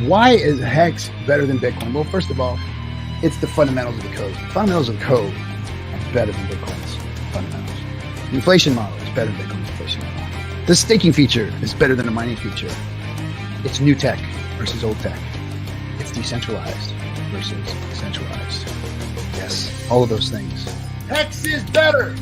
Why is Hex better than Bitcoin? Well, first of all, it's the fundamentals of the code. The fundamentals of code are better than Bitcoin's fundamentals. The inflation model is better than Bitcoin's inflation model. The staking feature is better than the mining feature. It's new tech versus old tech. It's decentralized versus centralized. Yes, all of those things. Hex is better.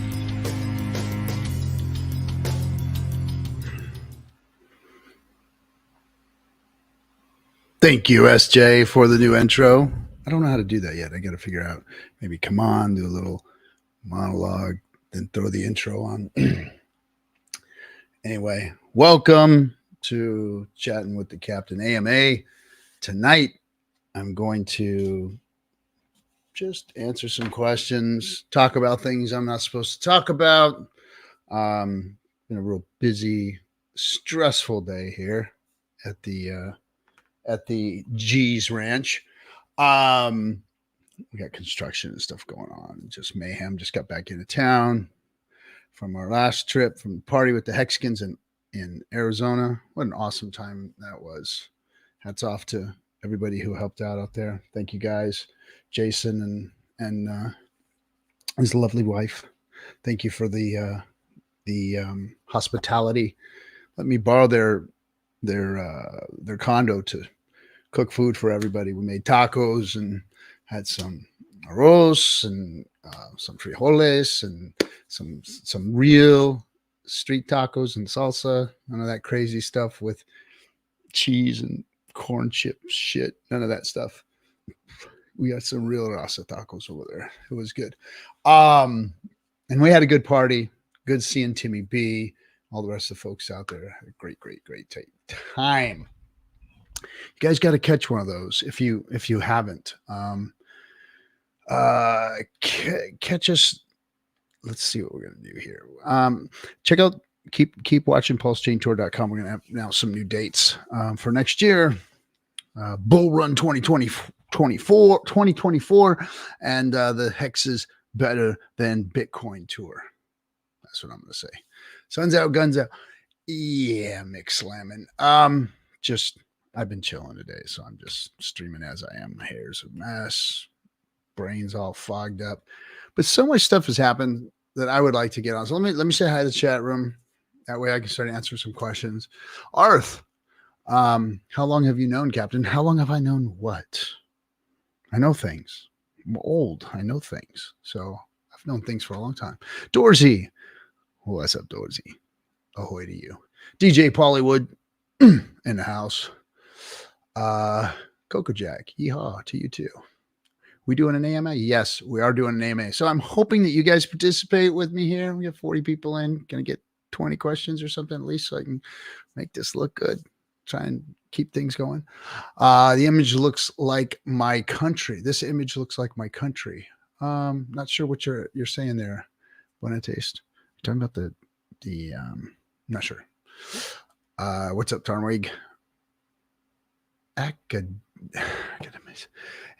Thank you, SJ, for the new intro. I don't know how to do that yet. I got to figure out, maybe come on, do a little monologue, then throw the intro on. Anyway, welcome to Chatting with the Captain AMA. Tonight, I'm going to just answer some questions, talk about things I'm not supposed to talk about. Been a real busy, stressful day here at the G's Ranch. We got construction and stuff going on, just mayhem. Just got back into town from our last trip from the party with the Hexicans in Arizona. What an awesome time that was. Hats off to everybody who helped out there. Thank you guys, Jason and his lovely wife. Thank you for the hospitality. Let me borrow their condo to cook food for everybody. We made tacos and had some arroz and some frijoles and some real street tacos and salsa. None of that crazy stuff with cheese and corn chip shit. None of that stuff. We got some real rasa tacos over there. It was good. And we had a good party. Good seeing Timmy B. All the rest of the folks out there. Had a great time. You guys got to catch one of those if you haven't. Catch us. Let's see what we're gonna do here. Check out, keep watching pulsechaintour.com. We're gonna announce some new dates for next year. Bull Run 2024, and the Hex is better than Bitcoin tour. That's what I'm gonna say. Sun's out, guns out. Yeah, Mick slamming. I've been chilling today, so I'm just streaming as I am. My hair's a mess, brain's all fogged up, but so much stuff has happened that I would like to get on. So let me say hi to the chat room. That way I can start answering some questions. Arth, how long have you known Captain? How long have I known what? I know things. I'm old. I know things. So I've known things for a long time. Dorsey. What's up, Dorsey? Ahoy to you. DJ Pollywood in the house. Coco Jack, yeehaw to you too. We doing an AMA? Yes, we are doing an AMA. So I'm hoping that you guys participate with me here. We have 40 people in. Gonna get 20 questions or something at least, so I can make this look good. Try and keep things going. The image looks like my country. This image looks like my country. Not sure what you're saying there. Buena taste. You're talking about the not sure. What's up, Tarnwig?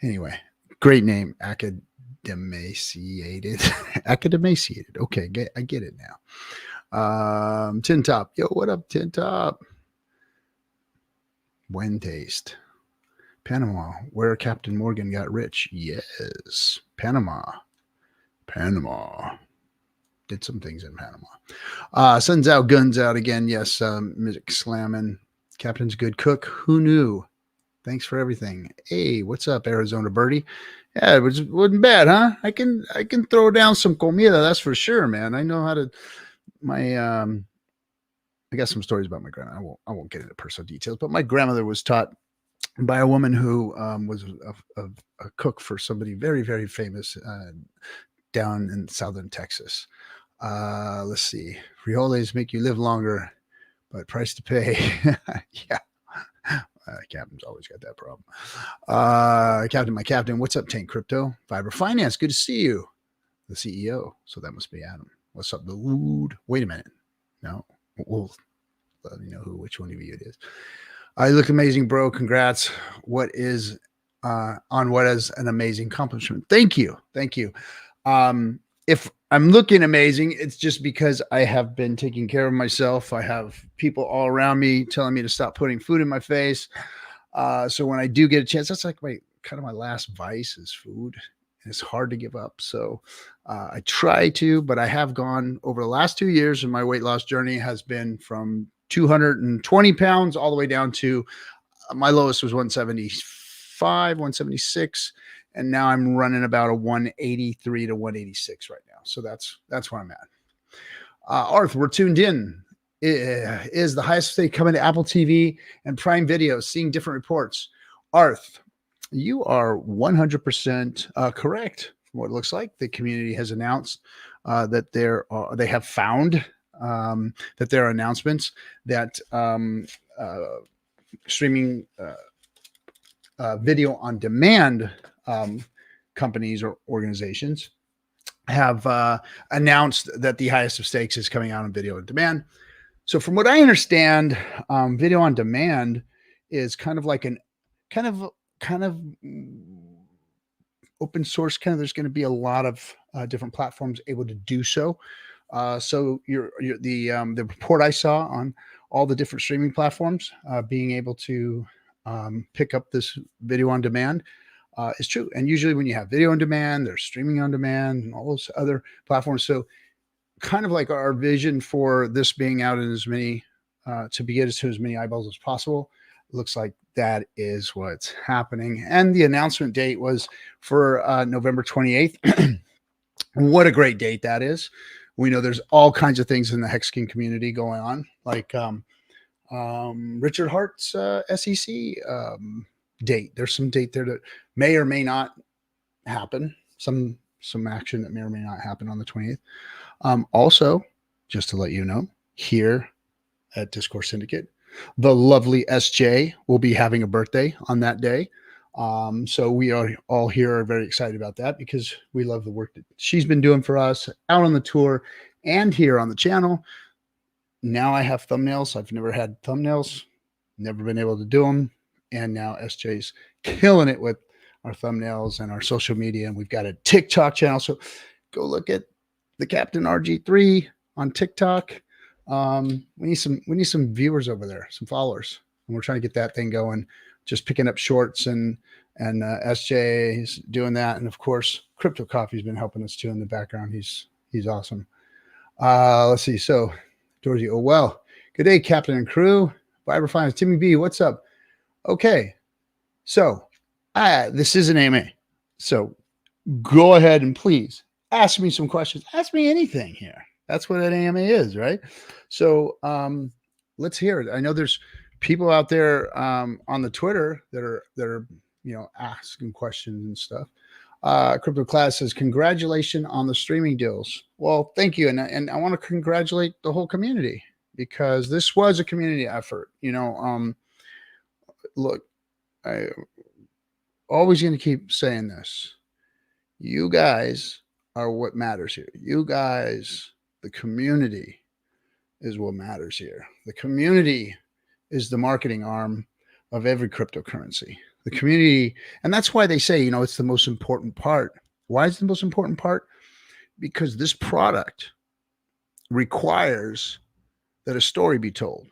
Anyway, great name. Academaciated. Academaciated. Okay, I get it now. Tin Top. Yo, what up, Tin Top? Buen taste. Panama, where Captain Morgan got rich. Yes. Panama. Did some things in Panama. Sun's out, guns out again. Yes, music slamming. Captain's a good cook. Who knew? Thanks for everything. Hey, what's up, Arizona Birdie? Yeah, it wasn't bad, huh? I can throw down some comida, that's for sure, man. I know how to. I got some stories about my grandma. I won't get into personal details, but my grandmother was taught by a woman who was a cook for somebody very, very famous down in southern Texas. Let's see. Frijoles make you live longer, but price to pay. Yeah. Captain's always got that problem. Captain, my captain. What's up, Tank Crypto? Fiber Finance. Good to see you. The CEO. So that must be Adam. What's up, dude? Wait a minute. No. We'll let me know which one of you it is. You look amazing, bro. Congrats. What is on what is an amazing accomplishment? Thank you. If I'm looking amazing, it's just because I have been taking care of myself. I have people all around me telling me to stop putting food in my face. So when I do get a chance, that's like my last vice is food. And it's hard to give up. So I try to, but I have gone over the last 2 years, and my weight loss journey has been from 220 pounds all the way down to my lowest was 175, 176. And now I'm running about a 183 to 186 right now. So that's where I'm at. Arth, we're tuned in. Is the highest state coming to Apple TV and Prime Video, seeing different reports. Arth, you are 100% correct. From what it looks like, the community has announced that they have found that there are announcements that streaming video on demand companies or organizations have announced that the highest of stakes is coming out on video on demand. So from what I understand, video on demand is kind of like kind of open source. There's going to be a lot of different platforms able to do so. So the report I saw on all the different streaming platforms being able to pick up this video on demand is true. And usually when you have video on demand, there's streaming on demand and all those other platforms. So kind of like our vision for this being out in as many to get us to as many eyeballs as possible. Looks like that is what's happening. And the announcement date was for November 28th. What a great date that is. We know there's all kinds of things in the Hexican community going on, like Richard Hart's SEC date. There's some date there that may or may not happen. Some action that may or may not happen on the 28th. Also, just to let you know, here at Discourse Syndicate, the lovely SJ will be having a birthday on that day. So we are all here are very excited about that because we love the work that she's been doing for us out on the tour and here on the channel. Now I have thumbnails. I've never had thumbnails, never been able to do them. And now SJ's killing it with our thumbnails and our social media. And we've got a TikTok channel. So go look at the Captain RG3 on TikTok. We need some viewers over there, some followers, and we're trying to get that thing going. Just picking up shorts and SJ is doing that, and of course, Crypto Coffee's been helping us too in the background. He's awesome. Let's see. So, Dorsey, oh well, good day, Captain and crew. Viber Finance, Timmy B, what's up? Okay, so this is an AMA, so go ahead and please ask me some questions. Ask me anything here. That's what an AMA is, right? So let's hear it. I know there's people out there on the Twitter that are asking questions and stuff. Crypto Class says, congratulations on the streaming deals. Well, thank you. And I want to congratulate the whole community because this was a community effort. Look, I always going to keep saying this. You guys are what matters here. You guys, the community is what matters here. The community is the marketing arm of every cryptocurrency. The community, and that's why they say, it's the most important part. Why is it the most important part? Because this product requires that a story be told.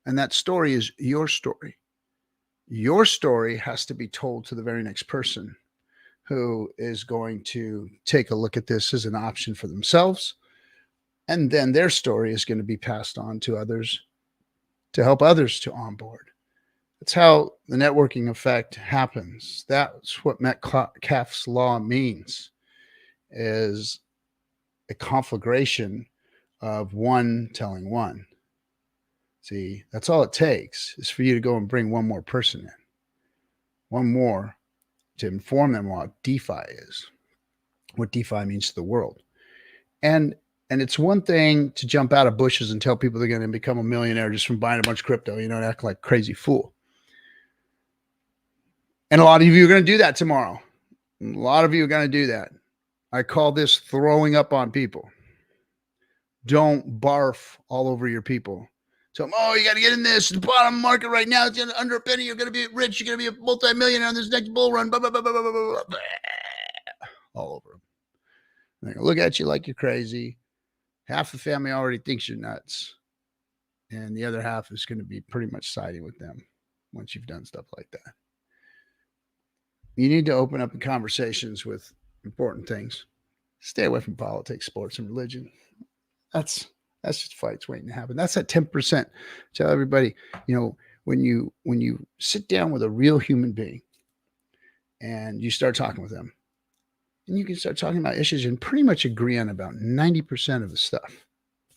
And that story is your story. Your story has to be told to the very next person who is going to take a look at this as an option for themselves. And then their story is going to be passed on to others to help others to onboard. That's how the networking effect happens. That's what Metcalfe's law means, is a conflagration of one telling one. See, that's all it takes is for you to go and bring one more person in, one more to inform them what DeFi is, what DeFi means to the world. And it's one thing to jump out of bushes and tell people they're going to become a millionaire just from buying a bunch of crypto, and act like a crazy fool. And a lot of you are going to do that tomorrow. A lot of you are going to do that. I call this throwing up on people. Don't barf all over your people. So, you got to get in this. The bottom market right now, it's under a penny. You're going to be rich. You're going to be a multi-millionaire on this next bull run. Blah, blah, blah, blah, blah, blah, blah. All over them. They're going to look at you like you're crazy. Half the family already thinks you're nuts. And the other half is going to be pretty much siding with them. once you've done stuff like that. You need to open up the conversations with important things. Stay away from politics, sports, and religion. That's just fights waiting to happen. That's that 10%. Tell everybody, when you sit down with a real human being and you start talking with them, and you can start talking about issues and pretty much agree on about 90% of the stuff.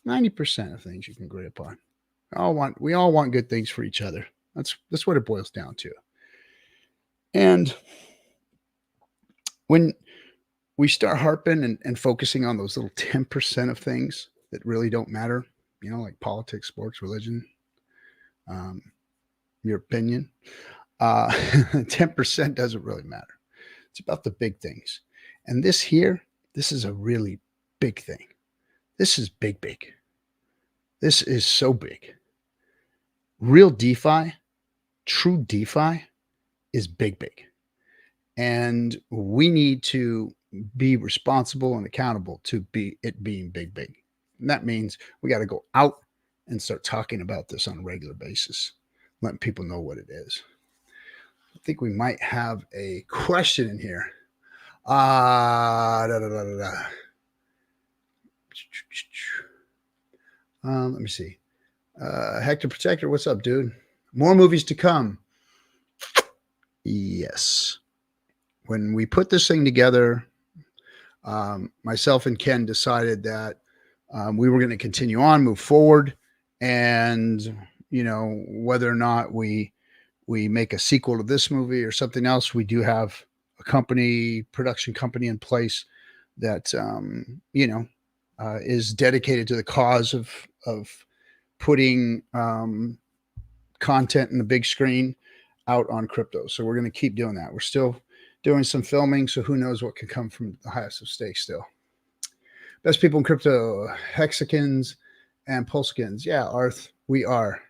90% of things you can agree upon. We all want good things for each other. That's what it boils down to. And when we start harping and focusing on those little 10% of things that really don't matter, like politics, sports, religion, your opinion, 10% doesn't really matter. It's about the big things. And this is a really big thing. This is big. This is so big. Real DeFi, true DeFi is big. And we need to be responsible and accountable to it being big. And that means we got to go out and start talking about this on a regular basis, letting people know what it is. I think we might have a question in here. Let me see. Hector Protector, what's up, dude? More movies to come. Yes. When we put this thing together, myself and Ken decided that we were going to continue on, move forward, and whether or not we make a sequel to this movie or something else, we do have a production company in place that is dedicated to the cause of putting content in the big screen out on crypto. So we're going to keep doing that. We're still doing some filming, so who knows what could come from the highest of stakes still. Best people in crypto, Hexicans and Pulsekins. Yeah, Arth, we are.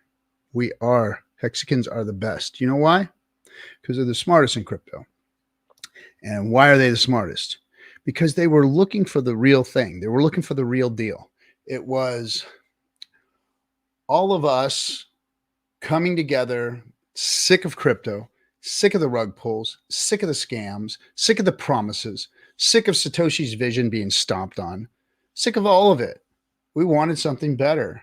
Hexicans are the best. You know why? Because they're the smartest in crypto. And why are they the smartest? Because they were looking for the real thing. They were looking for the real deal. It was all of us coming together, sick of crypto, sick of the rug pulls, sick of the scams, sick of the promises, sick of Satoshi's vision being stomped on, sick of all of it. We wanted something better.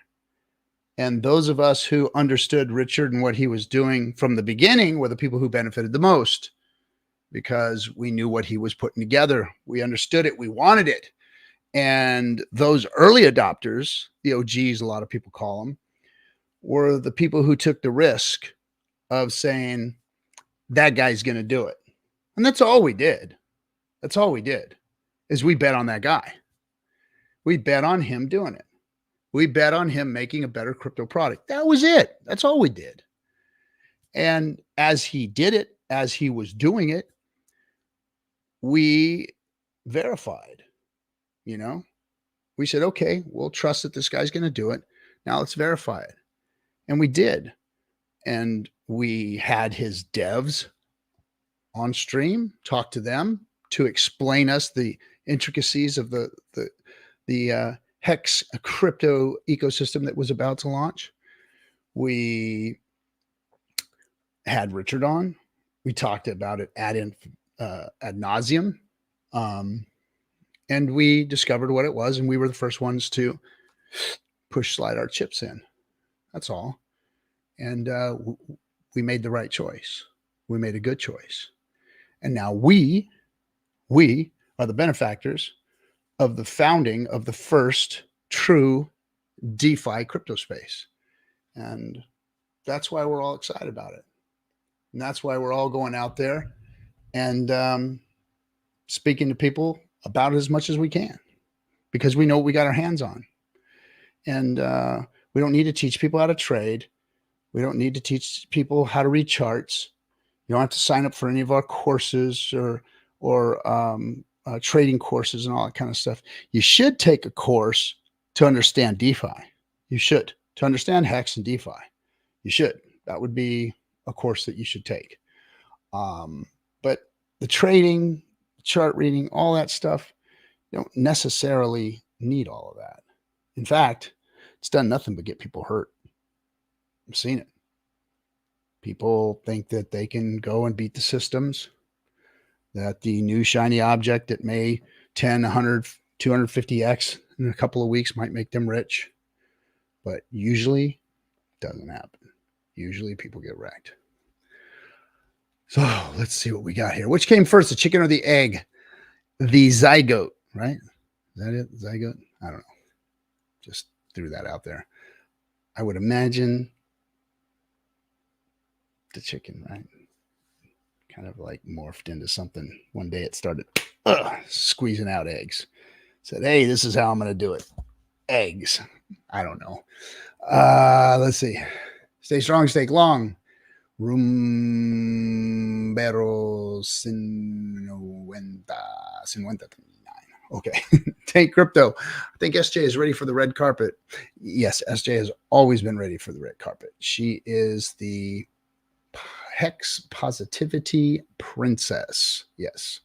And those of us who understood Richard and what he was doing from the beginning were the people who benefited the most, because we knew what he was putting together. We understood it. We wanted it. And those early adopters, the OGs, a lot of people call them, were the people who took the risk of saying, that guy's going to do it. And that's all we did. That's all we did, is we bet on that guy. We bet on him doing it. We bet on him making a better crypto product. That was it. That's all we did. And as he did it, as he was doing it, we verified, we said, okay, we'll trust that this guy's going to do it. Now let's verify it. And we did. And we had his devs on stream, talk to them to explain us the intricacies of the Hex crypto ecosystem that was about to launch. We had Richard on. We talked about it ad nauseum. And we discovered what it was, and we were the first ones to slide our chips in. That's all. And we made the right choice. We made a good choice. And now we are the benefactors of the founding of the first true DeFi crypto space. And that's why we're all excited about it. And that's why we're all going out there and speaking to people about it as much as we can, because we know what we got our hands on. And we don't need to teach people how to trade. We don't need to teach people how to read charts. You don't have to sign up for any of our courses or trading courses and all that kind of stuff. You should take a course to understand DeFi. You should. To understand Hex and DeFi. You should. That would be a course that you should take. But the trading, chart reading, all that stuff, you don't necessarily need all of that. In fact, it's done nothing but get people hurt. I've seen it. People think that they can go and beat the systems, that the new shiny object that may 10, 100, 250x in a couple of weeks might make them rich. But usually doesn't happen. Usually people get wrecked. So let's see what we got here. Which came first, the chicken or the egg? The zygote, right? Is that it? Zygote? I don't know. Just threw that out there. I would imagine the chicken, right? Kind of like morphed into something. One day it started squeezing out eggs. Said, hey, this is how I'm going to do it. Eggs. I don't know. Let's see. Stay strong, stay long. Rumbero Cincuenta. Okay. Tank Crypto. I think SJ is ready for the red carpet. Yes, SJ has always been ready for the red carpet. She is the Hex Positivity Princess. Yes.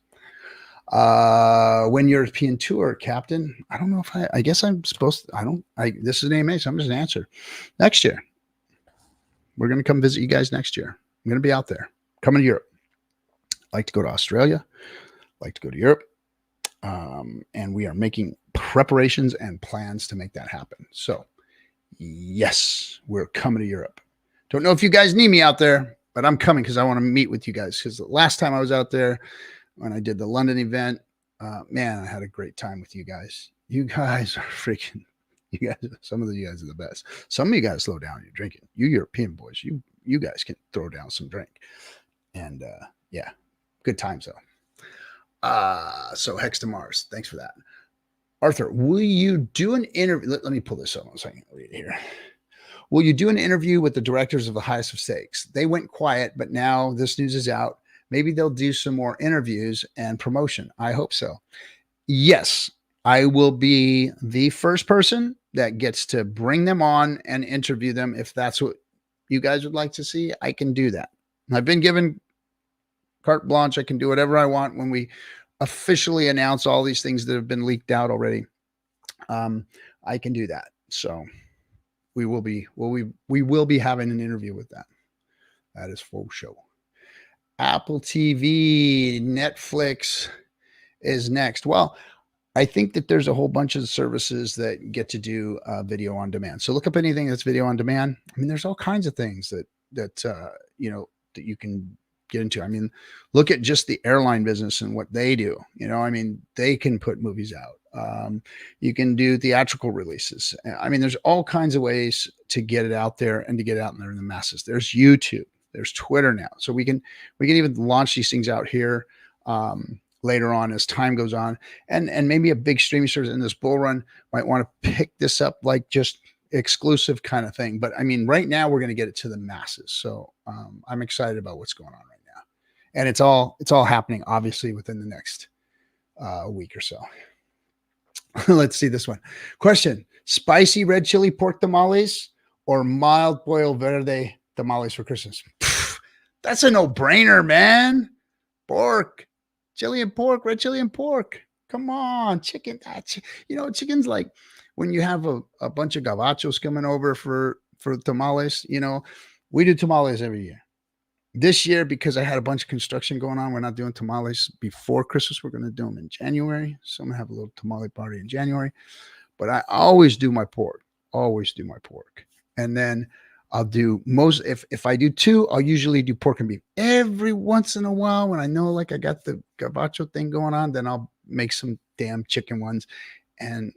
When European tour, Captain? I don't know if I guess I'm supposed to, this is an AMA, so I'm just an answer. Next year. We're going to come visit you guys next year. I'm going to be out there. Coming to Europe. I like to go to Australia. I like to go to Europe. And we are making preparations and plans to make that happen. So, yes, we're coming to Europe. Don't know if you guys need me out there, but I'm coming because I want to meet with you guys. Because the last time I was out there, when I did the London event, man, I had a great time with you guys. You guys are freaking, you guys, some of you guys are the best. Some of you guys slow down your drinking. You European boys, you guys can throw down some drink. And yeah, good times though. So Hex to Mars, thanks for that. Arthur, will you do an interview? Let me pull this up so I can read it here. Will you do an interview with the directors of the Highest of Stakes? They went quiet, but now this news is out. Maybe they'll do some more interviews and promotion. I hope so. Yes, I will be the first person that gets to bring them on and interview them. If that's what you guys would like to see, I can do that. I've been given carte blanche. I can do whatever I want when we officially announce all these things that have been leaked out already. I can do that. So we will be having an interview with them. That is full show. Apple TV, Netflix is next. Well, I think that there's a whole bunch of services that get to do video on demand. So look up anything that's video on demand. I mean, there's all kinds of things that you can get into. I mean, look at just the airline business and what they do. I mean, they can put movies out. You can do theatrical releases. I mean, there's all kinds of ways to get it out there and to get it out there in the masses. There's YouTube. There's Twitter now. So we can even launch these things out here later on as time goes on. And maybe a big streaming service in this bull run might want to pick this up like just exclusive kind of thing. But I mean, right now we're going to get it to the masses. So I'm excited about what's going on right now. And it's all happening obviously within the next week or so. Let's see this one. Question: spicy red chili pork tamales or mild pollo verde tamales for Christmas? That's a no-brainer, man. Pork, chili and pork, red chili and pork. Come on, chicken. Chicken's like when you have a bunch of gabachos coming over for tamales. We do tamales every year. This year, because I had a bunch of construction going on, we're not doing tamales before Christmas. We're going to do them in January. So I'm going to have a little tamale party in January. But I always do my pork. And then I'll do if I do two, I'll usually do pork and beef. Every once in a while, when I know like I got the gabacho thing going on, then I'll make some damn chicken ones. And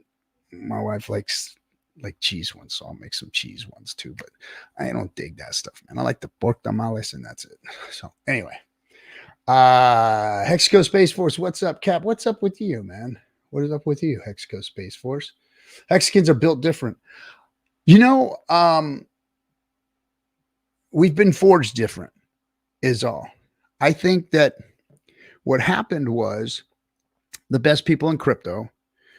my wife likes like cheese ones, so I'll make some cheese ones too. But I don't dig that stuff, man. I like the pork tamales, and that's it. So anyway, Hexico Space Force, what's up, Cap? What's up with you, man? What is up with you, Hexico Space Force? Hexicans are built different. We've been forged different is all. I think that what happened was the best people in crypto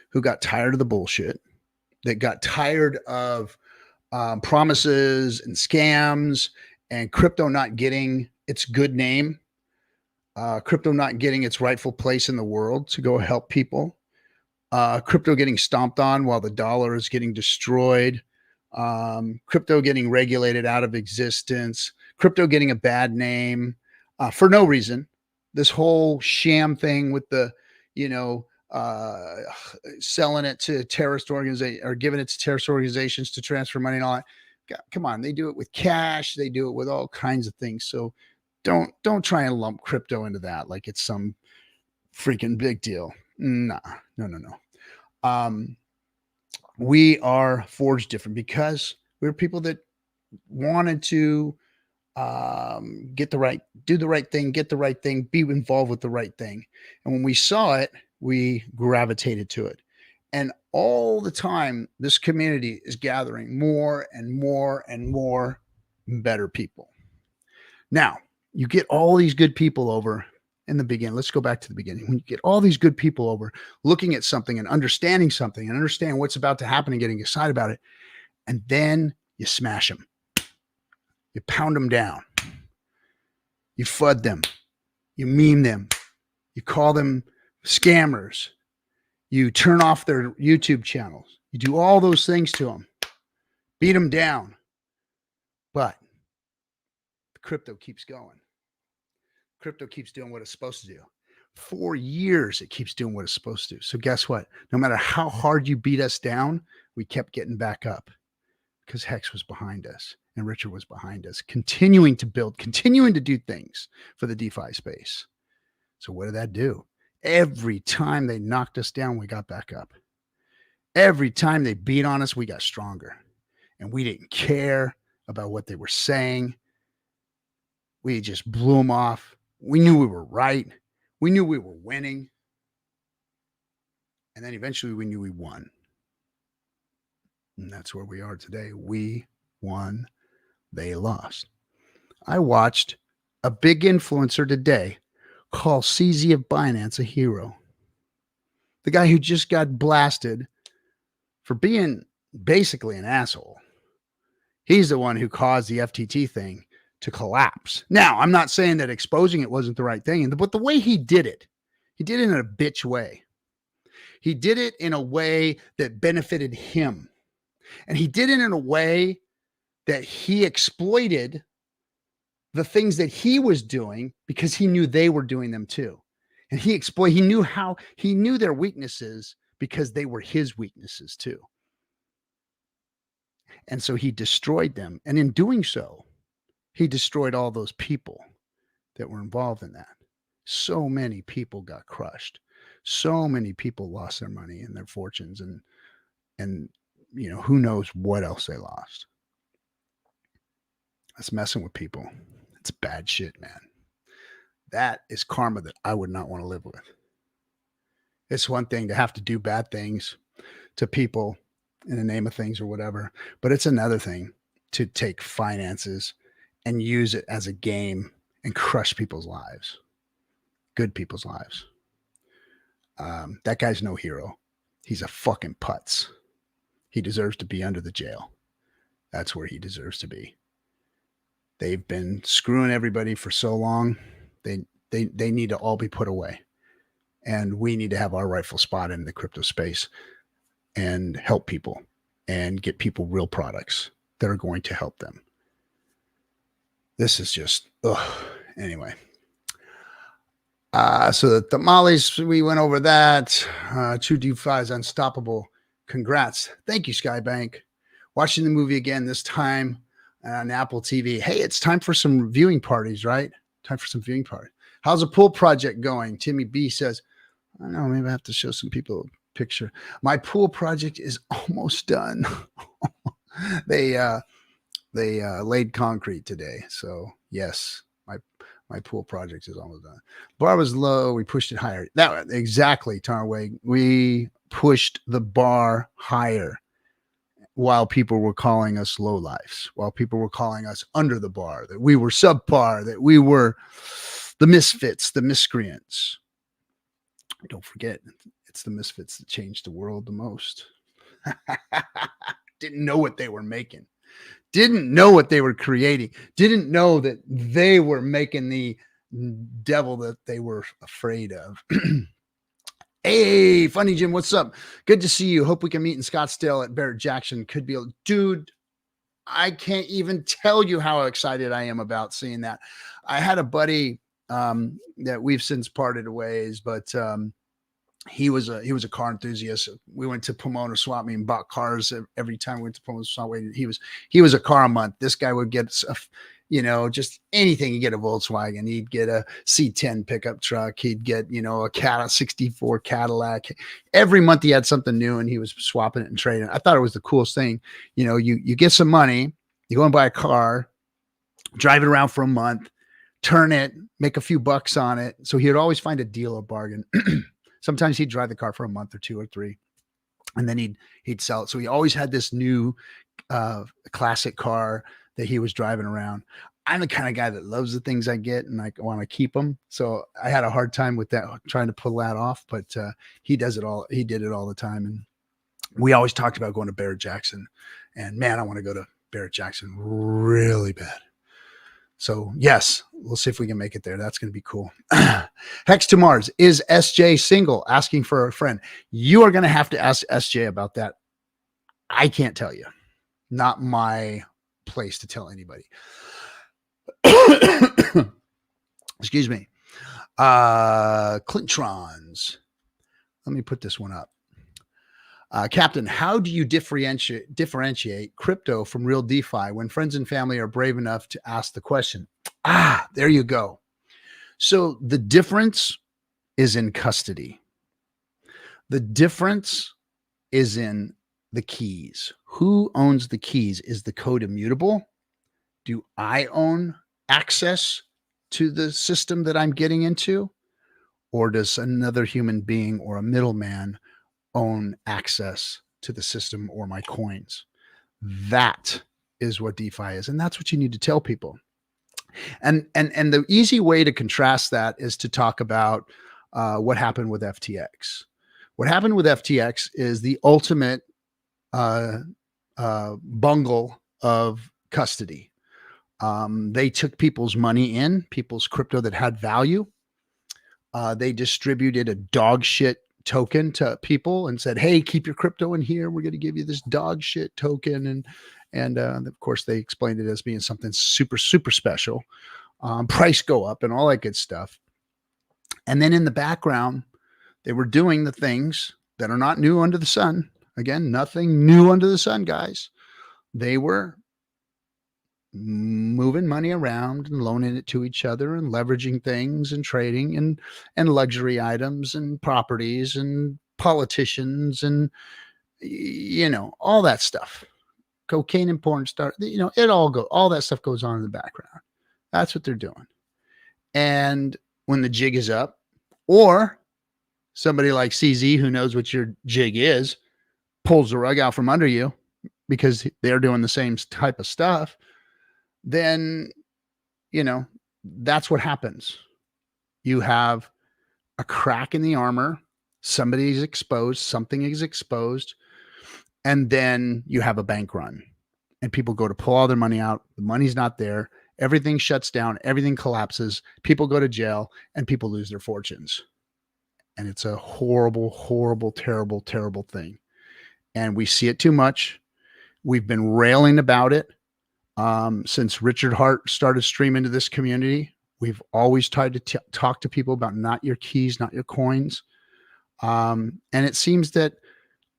who got tired of the bullshit, that got tired of promises and scams and crypto not getting its good name, crypto not getting its rightful place in the world to go help people, crypto getting stomped on while the dollar is getting destroyed, crypto getting regulated out of existence, Crypto getting a bad name for no reason. This whole sham thing with the, selling it to terrorist organizations or giving it to terrorist organizations to transfer money and all that. God, come on, they do it with cash. They do it with all kinds of things. So don't try and lump crypto into that like it's some freaking big deal. Nah, no. We are forged different because we're people that wanted to do the right thing, get the right thing, be involved with the right thing. And when we saw it, we gravitated to it. And all the time, this community is gathering more and more and more better people. Now, you get all these good people over in the beginning. Let's go back to the beginning. When you get all these good people over looking at something and understanding something and understanding what's about to happen and getting excited about it, and then you smash them. You pound them down. You FUD them. You meme them. You call them scammers. You turn off their YouTube channels. You do all those things to them. Beat them down. But the crypto keeps going. Crypto keeps doing what it's supposed to do. 4 years, it keeps doing what it's supposed to do. So guess what? No matter how hard you beat us down, we kept getting back up because Hex was behind us and Richard was behind us, continuing to build, continuing to do things for the DeFi space. So what did that do? Every time they knocked us down, we got back up. Every time they beat on us, we got stronger. And we didn't care about what they were saying. We just blew them off. We knew we were right. We knew we were winning. And then eventually we knew we won. And that's where we are today. We won. They lost. I watched a big influencer today call CZ of Binance a hero. The guy who just got blasted for being basically an asshole. He's the one who caused the FTT thing to collapse. Now, I'm not saying that exposing it wasn't the right thing, but the way he did it in a bitch way. He did it in a way that benefited him. And he did it in a way that he exploited the things that he was doing because he knew they were doing them too. And he knew their weaknesses because they were his weaknesses too. And so he destroyed them. And in doing so, he destroyed all those people that were involved in that. So many people got crushed. So many people lost their money and their fortunes and who knows what else they lost. That's messing with people. It's bad shit, man. That is karma that I would not want to live with. It's one thing to have to do bad things to people in the name of things or whatever, but it's another thing to take finances and use it as a game and crush people's lives, good people's lives. That guy's no hero. He's a fucking putz. He deserves to be under the jail. That's where he deserves to be. They've been screwing everybody for so long. They need to all be put away. And we need to have our rightful spot in the crypto space and help people and get people real products that are going to help them. This is just, anyway. So the tamales, we went over that. True DeFi is unstoppable. Congrats. Thank you, Skybank. Watching the movie again, this time on Apple TV. Hey, it's time for some viewing parties, right? Time for some viewing parties. How's the pool project going? Timmy B says, I don't know, maybe I have to show some people a picture. My pool project is almost done. They laid concrete today. So yes, my pool project is almost done. Bar was low. We pushed it higher. That exactly, Tarway. We pushed the bar higher while people were calling us low lives, while people were calling us under the bar, that we were subpar, that we were the misfits, the miscreants. Don't forget, it's the misfits that changed the world the most. Didn't know what they were making. Didn't know what they were creating. Didn't know that they were making the devil that they were afraid of. Hey, Funny Jim, what's up? Good to see you. Hope we can meet in Scottsdale at Barrett Jackson. Could be, dude, I can't even tell you how excited I am about seeing that. I had a buddy that we've since parted ways, but he was a car enthusiast. We went to Pomona Swap Meet and bought cars every time we went to Pomona Swap Meet. He was a car a month. This guy would get stuff, just anything. He'd get a Volkswagen. He'd get a C10 pickup truck. He'd get, a 64 Cadillac. Every month he had something new and he was swapping it and trading. I thought it was the coolest thing. You get some money, you go and buy a car, drive it around for a month, turn it, make a few bucks on it. So he would always find a deal or bargain. Sometimes he'd drive the car for a month or 2 or 3, and then he'd sell it. So he always had this new classic car that he was driving around. I'm the kind of guy that loves the things I get and I want to keep them. So I had a hard time with that, trying to pull that off, but he does it all. He did it all the time. And we always talked about going to Barrett-Jackson, and man, I want to go to Barrett-Jackson really bad. So yes, we'll see if we can make it there. That's going to be cool. Hex to Mars, is SJ single? Asking for a friend. You are going to have to ask SJ about that. I can't tell you. Not my place to tell anybody. Excuse me. Clintrons. Let me put this one up. Captain, how do you differentiate crypto from real DeFi when friends and family are brave enough to ask the question? There you go. So the difference is in custody. The difference is in the keys. Who owns the keys? Is the code immutable? Do I own access to the system that I'm getting into? Or does another human being or a middleman own access to the system or my coins? That is what DeFi is. And that's what you need to tell people. And the easy way to contrast that is to talk about what happened with FTX. What happened with FTX is the ultimate bungle of custody. They took people's money in, people's crypto that had value. They distributed a dog shit token to people and said, hey, keep your crypto in here. We're going to give you this dog shit token. And of course, they explained it as being something super, super special. Price go up and all that good stuff. And then in the background, they were doing the things that are not new under the sun. Again, nothing new under the sun, guys. They were moving money around and loaning it to each other and leveraging things and trading and luxury items and properties and politicians and, all that stuff. Cocaine and porn star, all that stuff goes on in the background. That's what they're doing. And when the jig is up, or somebody like CZ who knows what your jig is, pulls the rug out from under you because they're doing the same type of stuff, then, that's what happens. You have a crack in the armor, somebody's exposed, something is exposed, and then you have a bank run and people go to pull all their money out. The money's not there. Everything shuts down. Everything collapses. People go to jail and people lose their fortunes. And it's a horrible, horrible, terrible, terrible thing. And we see it too much. We've been railing about it. Since Richard Hart started streaming to this community, we've always tried to talk to people about not your keys, not your coins. And it seems that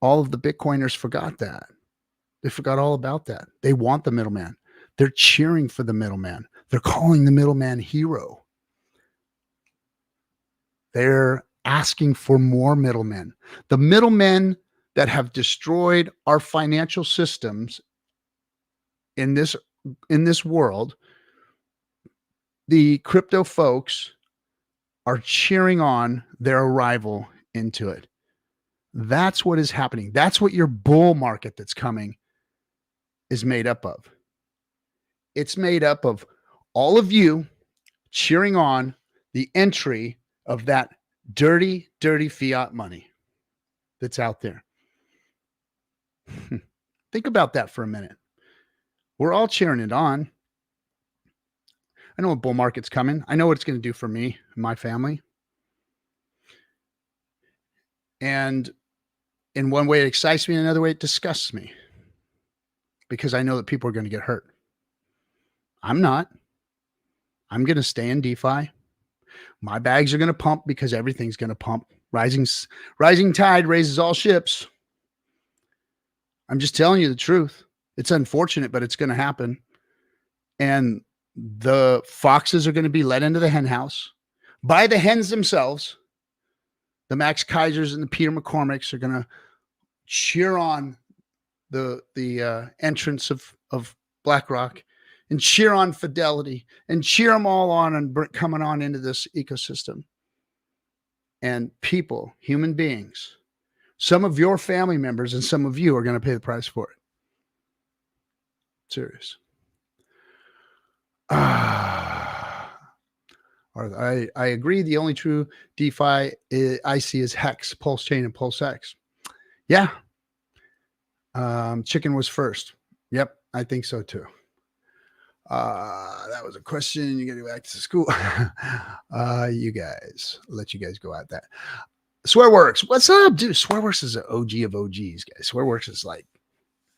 all of the Bitcoiners forgot that. They forgot all about that. They want the middleman. They're cheering for the middleman. They're calling the middleman hero. They're asking for more middlemen. The middlemen that have destroyed our financial systems in this world, the crypto folks are cheering on their arrival into it. That's what is happening. That's what your bull market that's coming is made up of. It's made up of all of you cheering on the entry of that dirty, dirty fiat money that's out there. Think about that for a minute. We're all cheering it on. I know a bull market's coming. I know what it's going to do for me and my family. And in one way, it excites me. In another way, it disgusts me. because I know that people are going to get hurt. I'm not. I'm going to stay in DeFi. My bags are going to pump because everything's going to pump. Rising tide raises all ships. I'm just telling you the truth. It's unfortunate, but it's going to happen. And the foxes are going to be let into the hen house by the hens themselves. The Max Kaisers and the Peter McCormicks are going to cheer on the entrance of BlackRock and cheer on Fidelity and cheer them all on and coming on into this ecosystem. And people, human beings, some of your family members and some of you are going to pay the price for it. Serious. I agree. The only true DeFi I see is Hex, Pulse Chain, and Pulse X. Yeah. Chicken was first. Yep, I think so too. That was a question. You got to go back to school. You guys, let you guys go at that. Swearworks, what's up, dude? Swearworks is an OG of OGs, guys. Swearworks is like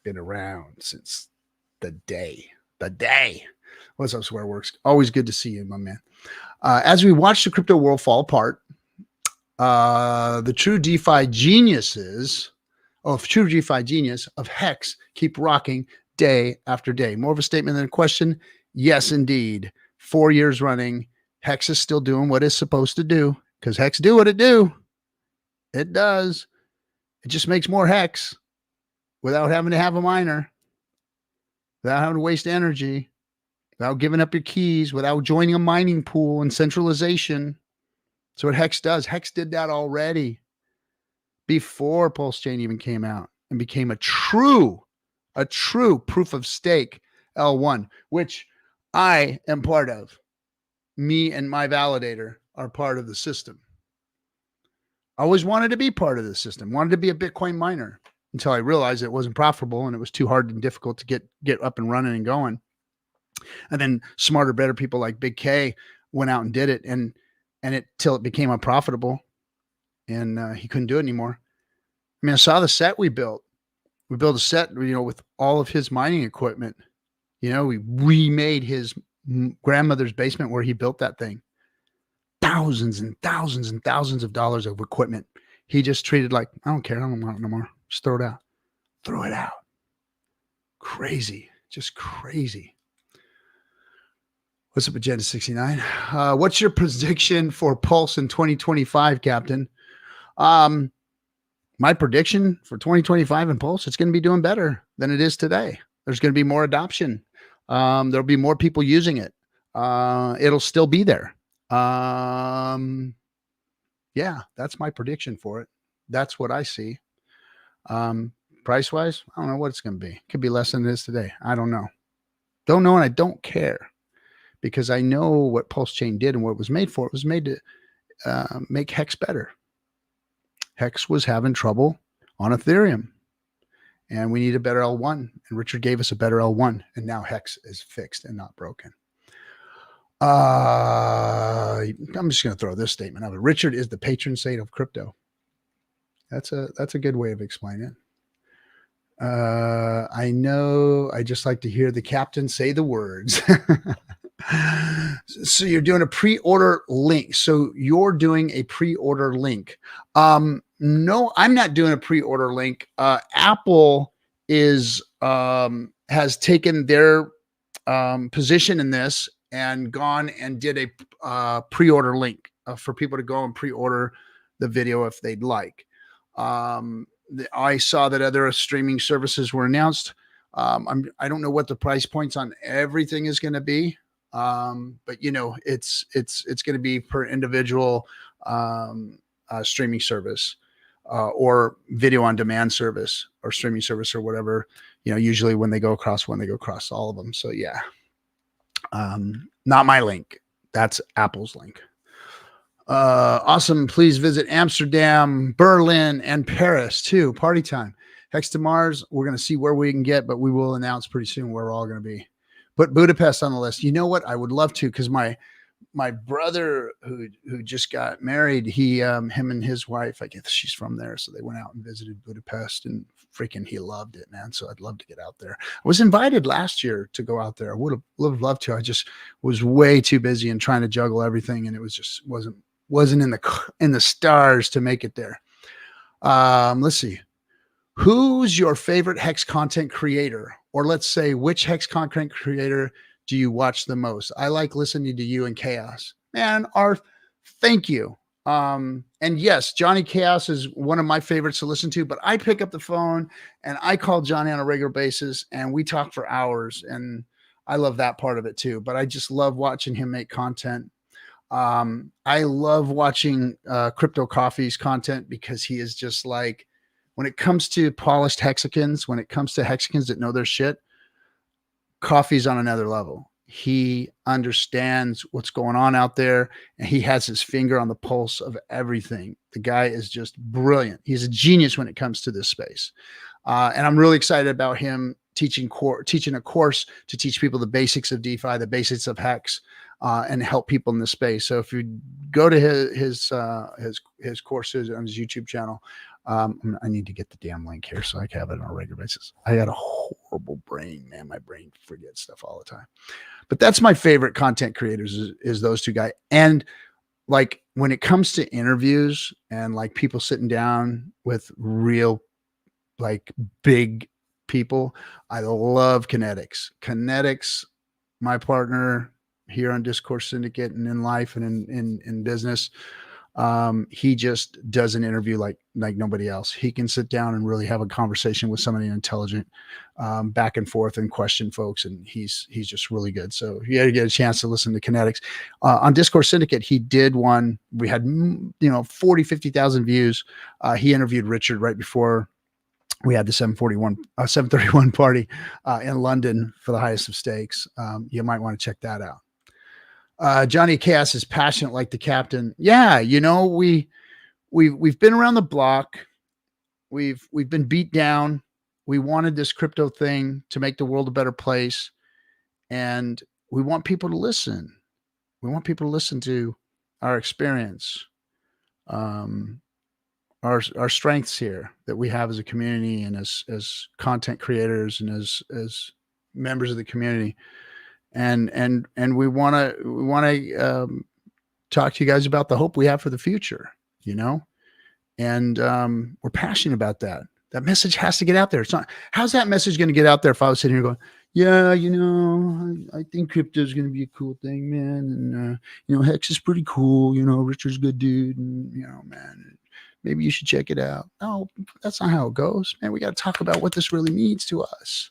been around since the day. What's up, Swearworks? Always good to see you, my man. As we watch the crypto world fall apart, the true DeFi geniuses of Hex keep rocking day after day. More of a statement than a question. Yes, indeed. 4 years running, Hex is still doing what it's supposed to do because Hex do what it do. It does. It just makes more Hex without having to have a miner, without having to waste energy, without giving up your keys, without joining a mining pool and centralization. That's what Hex does. Hex did that already before Pulse Chain even came out and became a true proof of stake L1, which I am part of. Me and my validator are part of the system. I always wanted to be part of the system, wanted to be a Bitcoin miner until I realized it wasn't profitable and it was too hard and difficult to get up and running and going. And then smarter, better people like Big K went out and did it, and it till it became unprofitable, and he couldn't do it anymore. I mean, I saw the set we built. We built a set, with all of his mining equipment. We remade his grandmother's basement where he built that thing. Thousands and thousands and thousands of dollars of equipment. He just treated like, I don't care. I don't want it no more. Just throw it out. Throw it out. Crazy. Just crazy. What's up, Agenda 69? What's your prediction for Pulse in 2025, Captain? My prediction for 2025 in Pulse, it's going to be doing better than it is today. There's going to be more adoption. There'll be more people using it. It'll still be there. Yeah, that's my prediction for it. That's what I see. Price wise, I don't know what it's going to be. It could be less than it is today. I don't know. Don't know, and I don't care, because I know what Pulse Chain did and what it was made for. It was made to make Hex better. Hex was having trouble on Ethereum, and we need a better L1. And Richard gave us a better L1, and now Hex is fixed and not broken. I'm just going to throw this statement out. Richard is the patron saint of crypto. That's a good way of explaining it. I know. I just like to hear the captain say the words. So you're doing a pre-order link. So you're doing a pre-order link. No, I'm not doing a pre-order link. Apple has taken their position in this and gone and did a pre-order link for people to go and pre-order the video if they'd like. I saw that other streaming services were announced. I don't know what the price points on everything is going to be. But it's going to be per individual streaming service or video on demand service or streaming service or whatever. Usually when they go across all of them. So yeah, not my link. That's Apple's link. Awesome. Please visit Amsterdam, Berlin, and Paris too. Party time. Hex to Mars. We're going to see where we can get, but we will announce pretty soon where we're all going to be. Put Budapest on the list. You know what? I would love to, because my my brother who just got married, him and his wife, I guess she's from there, so they went out and visited Budapest, and freaking he loved it, man. So I'd love to get out there. I was invited last year to go out there. I would have loved to. I just was way too busy and trying to juggle everything, and it was just wasn't in the stars to make it there. Let's see. Who's your favorite Hex content creator? Or let's say, which Hex content creator do you watch the most? I like listening to you and Chaos. Man, Arth, thank you. And yes, Johnny Chaos is one of my favorites to listen to, but I pick up the phone and I call Johnny on a regular basis and we talk for hours. And I love that part of it too. But I just love watching him make content. I love watching Crypto Coffee's content because he is just like, when it comes to polished Hexicans, when it comes to Hexicans that know their shit, Coffee's on another level. He understands what's going on out there, and he has his finger on the pulse of everything. The guy is just brilliant. He's a genius when it comes to this space. And I'm really excited about him teaching a course to teach people the basics of DeFi, the basics of Hex, and help people in this space. So if you go to his courses on his YouTube channel, I need to get the damn link here so I can have it on a regular basis. I got a horrible brain, man. My brain forgets stuff all the time. But that's my favorite content creators is those two guys. And like when it comes to interviews and like people sitting down with real like big people, I love Kinetics. Kinetics, my partner here on Discourse Syndicate and in life and in business. He just does an interview like nobody else. He can sit down and really have a conversation with somebody intelligent, back and forth and question folks. And he's just really good. So if you had to get a chance to listen to Kinetics, on Discourse Syndicate, he did one. We had, 40, 50,000 views. He interviewed Richard right before we had the 731 party, in London for the highest of stakes. You might want to check that out. Johnny Chaos is passionate like the captain. Yeah, we've been around the block. We've been beat down. We wanted this crypto thing to make the world a better place, and we want people to listen. We want people to listen to our experience, our strengths here that we have as a community and as content creators and as members of the community. And we want to talk to you guys about the hope we have for the future, and we're passionate about that. That message has to get out there. It's not, how's that message going to get out there if I was sitting here going, yeah, I think crypto is going to be a cool thing, man. And, Hex is pretty cool. Richard's a good dude. And, man, maybe you should check it out. No, that's not how it goes, man. We got to talk about what this really means to us.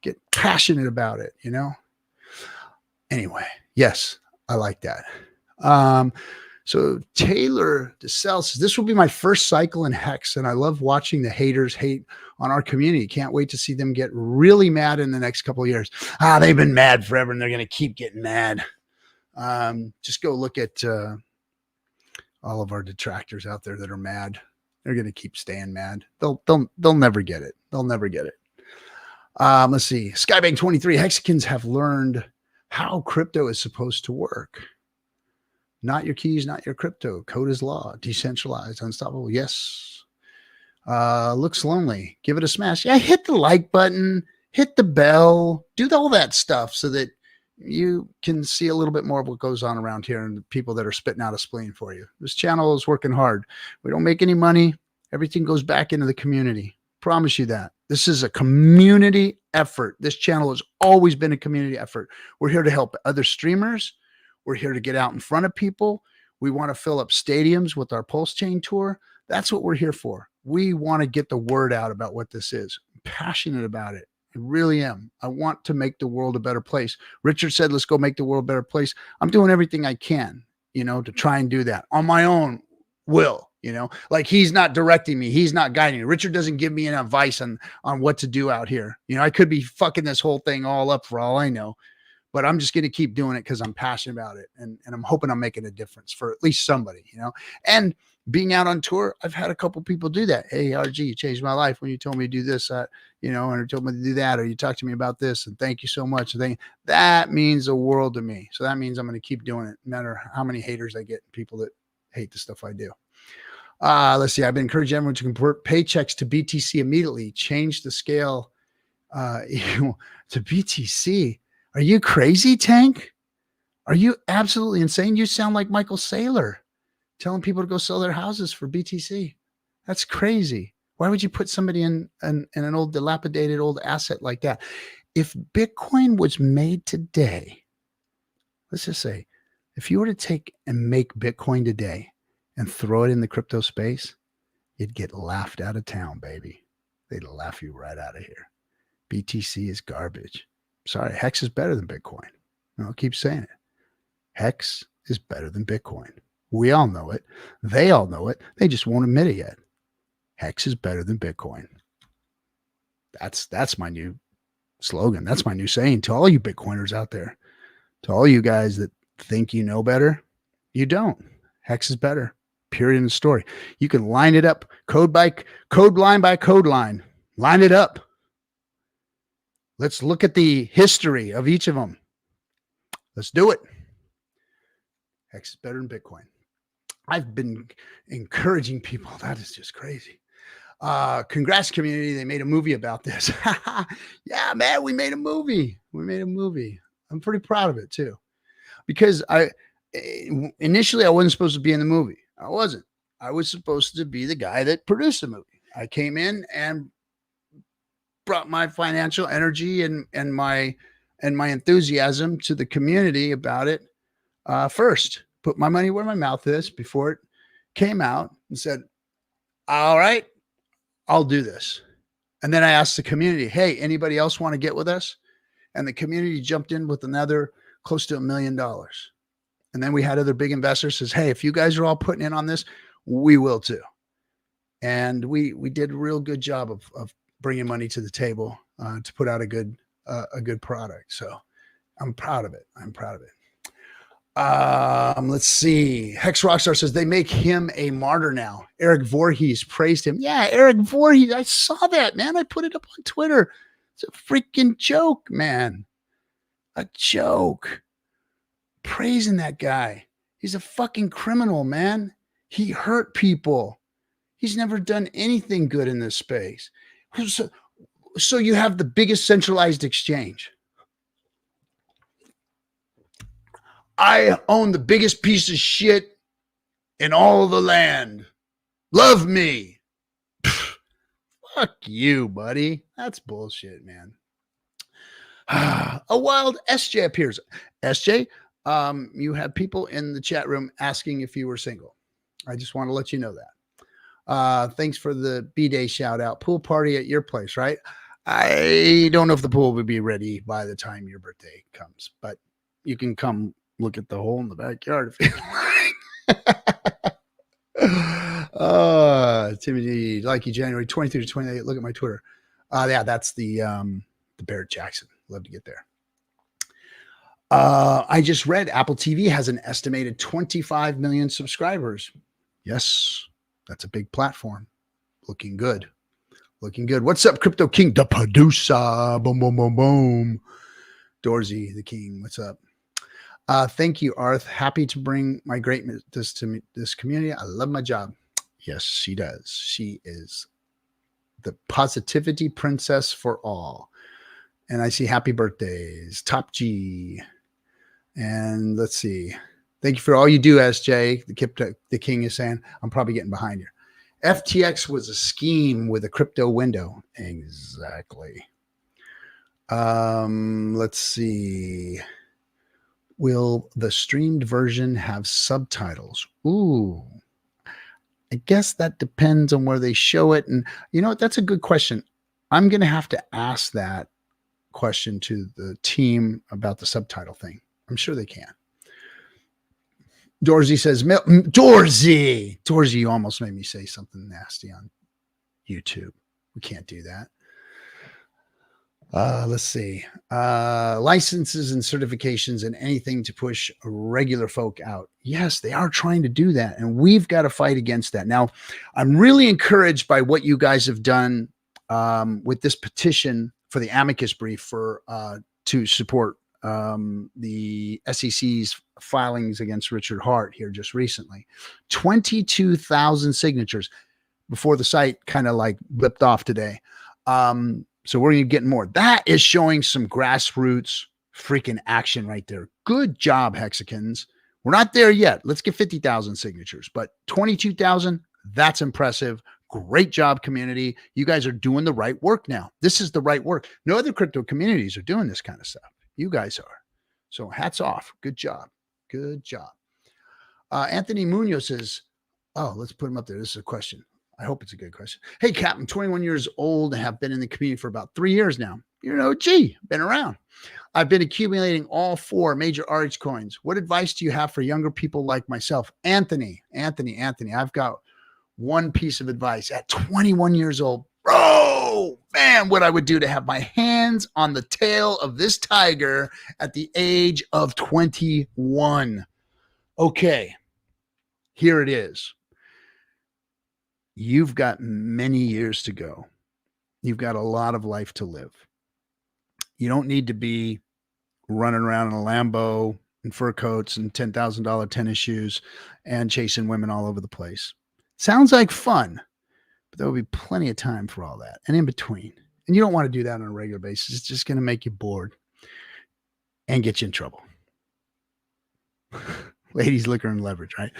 Get passionate about it, Anyway, yes, I like that. So Taylor DeSalle says, this will be my first cycle in Hex, and I love watching the haters hate on our community. Can't wait to see them get really mad in the next couple of years. They've been mad forever, and they're going to keep getting mad. Just go look at all of our detractors out there that are mad. They're going to keep staying mad. They'll never get it. They'll never get it. Let's see. Skybank23, Hexicans have learned how crypto is supposed to work. Not your keys, not your crypto. Code is law. Decentralized, unstoppable. Yes. Looks lonely. Give it a smash. Yeah, hit the like button. Hit the bell. Do all that stuff so that you can see a little bit more of what goes on around here and the people that are spitting out a spleen for you. This channel is working hard. We don't make any money. Everything goes back into the community. Promise you that. This is a community effort. This channel has always been a community effort. We're here to help other streamers. We're here to get out in front of people. We want to fill up stadiums with our Pulse Chain tour. That's what we're here for. We want to get the word out about what this is. I'm passionate about it. I really am. I want to make the world a better place. Richard said, let's go make the world a better place. I'm doing everything I can, to try and do that on my own will. Like he's not directing me. He's not guiding me. Richard doesn't give me an advice on what to do out here. I could be fucking this whole thing all up for all I know, but I'm just going to keep doing it because I'm passionate about it. And I'm hoping I'm making a difference for at least somebody, and being out on tour, I've had a couple people do that. Hey, RG, you changed my life when you told me to do this, and you told me to do that, or you talked to me about this, and thank you so much. That means the world to me. So that means I'm going to keep doing it, no matter how many haters I get, people that hate the stuff I do. Let's see. I've been encouraging everyone to convert paychecks to BTC immediately. Change the scale to BTC. Are you crazy, Tank? Are you absolutely insane? You sound like Michael Saylor telling people to go sell their houses for BTC. That's crazy. Why would you put somebody in an old dilapidated old asset like that? If Bitcoin was made today, let's just say, if you were to take and make Bitcoin today and throw it in the crypto space, you'd get laughed out of town, baby. They'd laugh you right out of here. BTC is garbage. Sorry, Hex is better than Bitcoin. I'll keep saying it. Hex is better than Bitcoin. We all know it. They all know it. They just won't admit it yet. Hex is better than Bitcoin. That's my new slogan. That's my new saying to all you Bitcoiners out there. To all you guys that think you know better, you don't. Hex is better. Period in the story. You can line it up code line by code line. Line it up. Let's look at the history of each of them. Let's do it. Hex is better than Bitcoin. I've been encouraging people. That is just crazy. Congrats, community. They made a movie about this. Yeah, man, we made a movie. I'm pretty proud of it too. Because initially I wasn't supposed to be in the movie. I wasn't. I was supposed to be the guy that produced the movie. I came in and brought my financial energy and my enthusiasm to the community about it first. Put my money where my mouth is before it came out and said, all right, I'll do this. And then I asked the community, hey, anybody else want to get with us? And the community jumped in with another close to $1 million. And then we had other big investors says, hey, if you guys are all putting in on this, we will too. And we did a real good job of bringing money to the table to put out a good product. So I'm proud of it. Let's see. Hex Rockstar says they make him a martyr now. Eric Voorhees praised him. Yeah, Eric Voorhees. I saw that, man. I put it up on Twitter. It's a freaking joke, man. A joke. Praising that guy. He's a fucking criminal, man. He hurt people. He's never done anything good in this space. So you have the biggest centralized exchange. I own the biggest piece of shit in all the land. Love me. Fuck you, buddy. That's bullshit, man. A wild SJ appears. SJ, you have people in the chat room asking if you were single. I just want to let you know that. Thanks for the B-Day shout out. Pool party at your place, right? I don't know if the pool will be ready by the time your birthday comes, but you can come look at the hole in the backyard if you like. Timothy, like you, January 23 to 28. Look at my Twitter. Yeah, that's the Barrett Jackson. Love to get there. I just read Apple TV has an estimated 25 million subscribers. Yes, that's a big platform. Looking good. What's up, Crypto King? The producer. Boom, boom, boom, boom. Dorsey, the king. What's up? Thank you, Arth. Happy to bring my greatness to this community. I love my job. Yes, she does. She is the positivity princess for all. And I see happy birthdays. Top G. And let's see. Thank you for all you do, SJ. The king is saying, I'm probably getting behind here. FTX was a scheme with a crypto window. Exactly. Let's see. Will the streamed version have subtitles? Ooh, I guess that depends on where they show it. And you know what? That's a good question. I'm going to have to ask that question to the team about the subtitle thing. I'm sure they can. Dorsey says, Dorsey, you almost made me say something nasty on YouTube. We can't do that. Let's see. Licenses and certifications and anything to push regular folk out. Yes, they are trying to do that. And we've got to fight against that. Now, I'm really encouraged by what you guys have done with this petition for the amicus brief for to support the SEC's filings against Richard Hart here just recently. 22,000 signatures before the site kind of like blipped off today. So we're going to get more. That is showing some grassroots freaking action right there. Good job, Hexicans. We're not there yet. Let's get 50,000 signatures, but 22,000, that's impressive. Great job, community. You guys are doing the right work now. This is the right work. No other crypto communities are doing this kind of stuff. You guys are. So hats off. Good job. Good job. Anthony Munoz says, oh, let's put him up there. This is a question. I hope it's a good question. Hey, Captain, 21 years old and have been in the community for about 3 years now. You're an OG, been around. I've been accumulating all 4 major RH coins. What advice do you have for younger people like myself? Anthony, I've got one piece of advice. At 21 years old, bro, man, what I would do to have my hands on the tail of this tiger at the age of 21. Okay, here it is. You've got many years to go. You've got a lot of life to live. You don't need to be running around in a Lambo and fur coats and $10,000 tennis shoes and chasing women all over the place. Sounds like fun, but there will be plenty of time for all that and in between. And you don't want to do that on a regular basis. It's just going to make you bored and get you in trouble. Ladies, liquor, and leverage, right?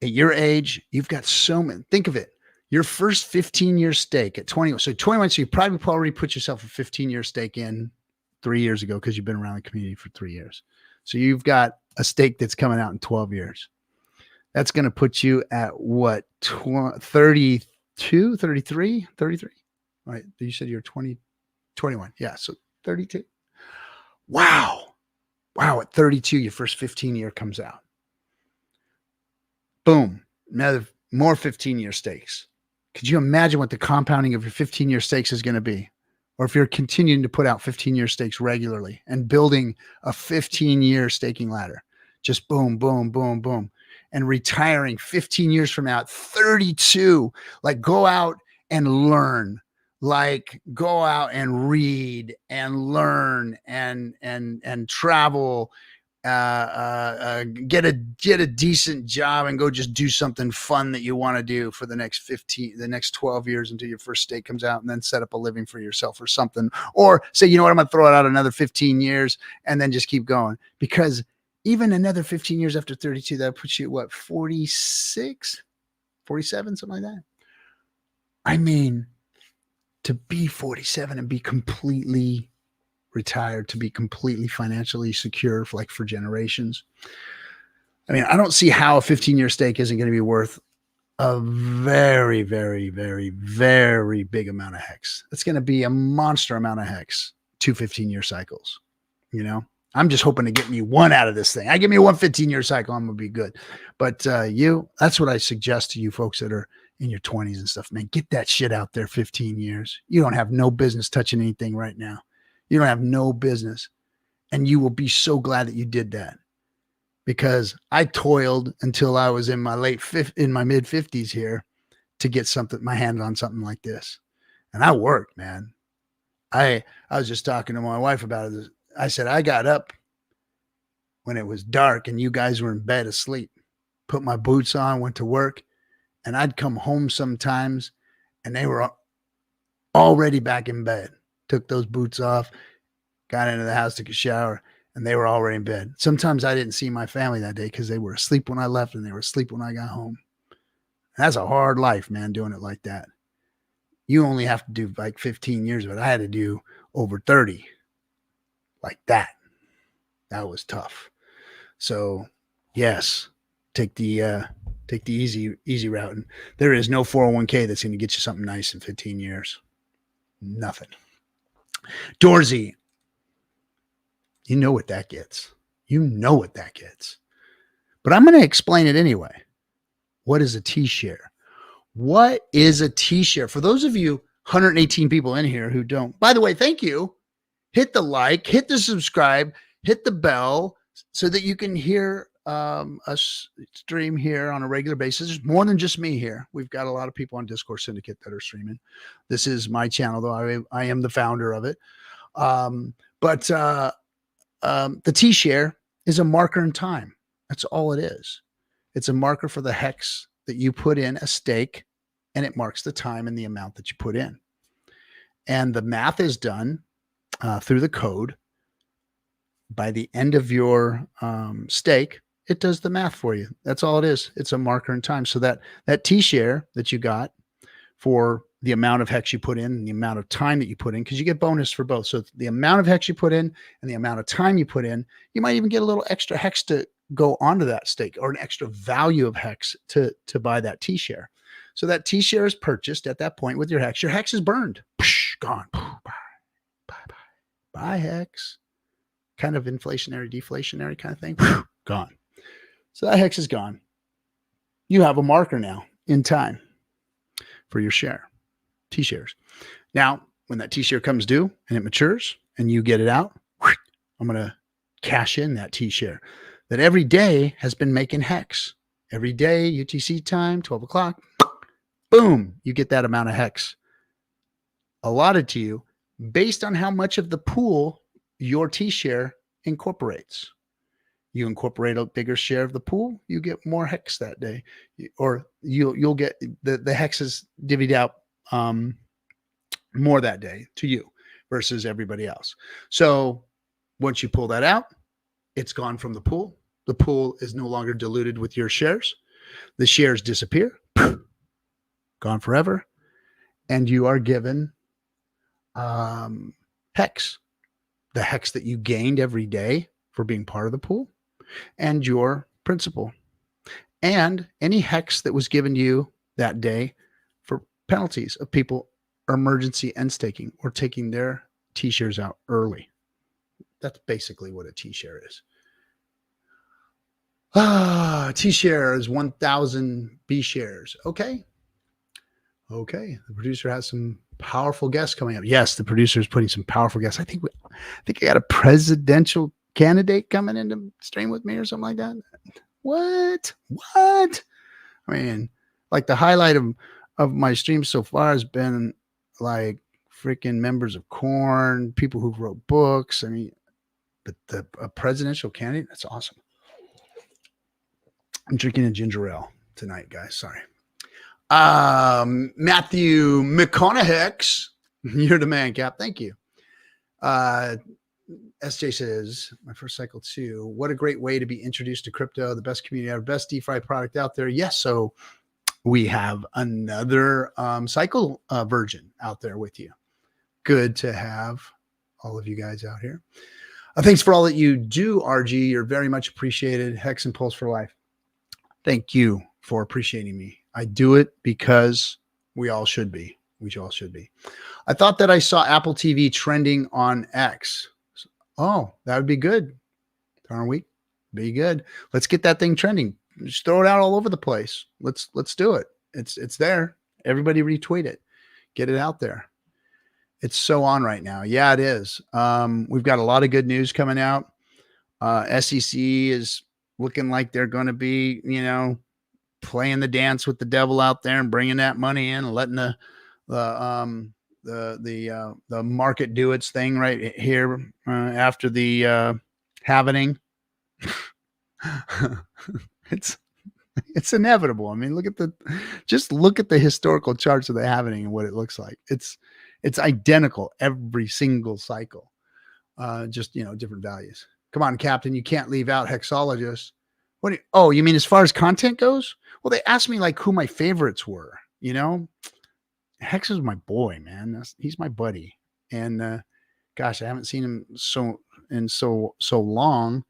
At your age, you've got so many. Think of it. Your first 15-year stake at 21. So 21, so you probably already put yourself a 15-year stake in 3 years ago because you've been around the community for 3 years. So you've got a stake that's coming out in 12 years. That's going to put you at what, 32, 33? All right. You said you're 20, 21. Yeah. So 32. Wow. At 32, your first 15-year comes out. Boom. More 15-year stakes. Could you imagine what the compounding of your 15-year stakes is going to be? Or if you're continuing to put out 15-year stakes regularly and building a 15-year staking ladder, just boom, boom, boom, boom, and retiring 15 years from now at 32, like go out and learn, like go out and read and learn and travel, get a decent job and go just do something fun that you want to do for the next 12 years until your first stake comes out, and then set up a living for yourself or something. Or say, you know what, I'm going to throw it out another 15 years and then just keep going, because even another 15 years after 32, that puts you at what, 46, 47, something like that. I mean, to be 47 and be completely retired, to be completely financially secure for generations. I mean, I don't see how a 15-year stake isn't going to be worth a very, very, very, very big amount of hex. It's going to be a monster amount of hex, 2 15-year cycles. You know, I'm just hoping to get me one out of this thing. I give me one 15-year cycle, I'm going to be good. But that's what I suggest to you folks that are in your 20s and stuff, man. Get that shit out there 15 years. You don't have no business touching anything right now. You don't have no business. And you will be so glad that you did that, because I toiled until I was in my mid 50s here to get my hand on something like this. And I worked, man. I was just talking to my wife about it. I said, I got up when it was dark and you guys were in bed asleep, put my boots on, went to work, and I'd come home sometimes and they were already back in bed. Took those boots off, got into the house, took a shower, and they were already in bed. Sometimes I didn't see my family that day because they were asleep when I left and they were asleep when I got home. And that's a hard life, man, doing it like that. You only have to do like 15 years, but I had to do over 30 like that. That was tough. So yes, take the easy route. And there is no 401k that's going to get you something nice in 15 years. Nothing. Dorsey, you know what that gets. But I'm going to explain it anyway. What is a T-share? What is a T-share? For those of you 118 people in here who don't. By the way, thank you. Hit the like, hit the subscribe, hit the bell so that you can hear us stream here on a regular basis. There's more than just me here. We've got a lot of people on Discord Syndicate that are streaming. This is my channel, though. I am the founder of it. But the T-share is a marker in time. That's all it is. It's a marker for the hex that you put in a stake, and it marks the time and the amount that you put in. And the math is done through the code. By the end of your stake, it does the math for you. That's all it is. It's a marker in time. So that T-share that you got for the amount of hex you put in and the amount of time that you put in, because you get bonus for both. So the amount of hex you put in and the amount of time you put in, you might even get a little extra hex to go onto that stake, or an extra value of hex to buy that T-share. So that T-share is purchased at that point with your hex. Your hex is burned. Gone. Bye, hex. Kind of inflationary, deflationary kind of thing. Gone. So that hex is gone. You have a marker now in time for your share, T-shares. Now, when that T-share comes due and it matures and you get it out, I'm going to cash in that T-share that every day has been making hex. Every day, UTC time, 12 o'clock, boom, you get that amount of hex allotted to you based on how much of the pool your T-share incorporates. You incorporate a bigger share of the pool, you get more hex that day, or you'll get the hexes divvied out more that day to you versus everybody else. So once you pull that out, it's gone from the pool. The pool is no longer diluted with your shares. The shares disappear, gone forever, and you are given hex, the hex that you gained every day for being part of the pool, and your principal, and any hex that was given to you that day for penalties of people emergency end staking or taking their T-shares out early. That's basically what a T-share is. T-share is 1,000 B shares. Okay. The producer has some powerful guests coming up. Yes, the producer is putting some powerful guests. I think I got a presidential candidate coming in to stream with me or something like that. What? I mean, like the highlight of my stream so far has been like freaking members of Corn, people who wrote books. I mean, but a presidential candidate, that's awesome. I'm drinking a ginger ale tonight, guys. Sorry. Matthew McConaughey, you're the man, Cap. Thank you. SJ says, my first cycle too. What a great way to be introduced to crypto, the best community, our best DeFi product out there. Yes, so we have another cycle version out there with you. Good to have all of you guys out here. Thanks for all that you do, RG. You're very much appreciated. Hex and Pulse for life. Thank you for appreciating me. I do it because we all should be. We all should be. I thought that I saw Apple TV trending on X. Oh, that would be good. Aren't we? Be good. Let's get that thing trending. Just throw it out all over the place. Let's do it. It's there. Everybody retweet it. Get it out there. It's so on right now. Yeah, it is. We've got a lot of good news coming out. SEC is looking like they're going to be, playing the dance with the devil out there and bringing that money in and letting the market do its thing right here after the halvening. It's inevitable. I mean, look at the historical charts of the halvening and what it looks like. It's identical every single cycle. Just different values. Come on, Captain, you can't leave out hexologists. You mean as far as content goes? Well, they asked me like who my favorites were, Hex is my boy, man. He's my buddy. And gosh, I haven't seen him so long.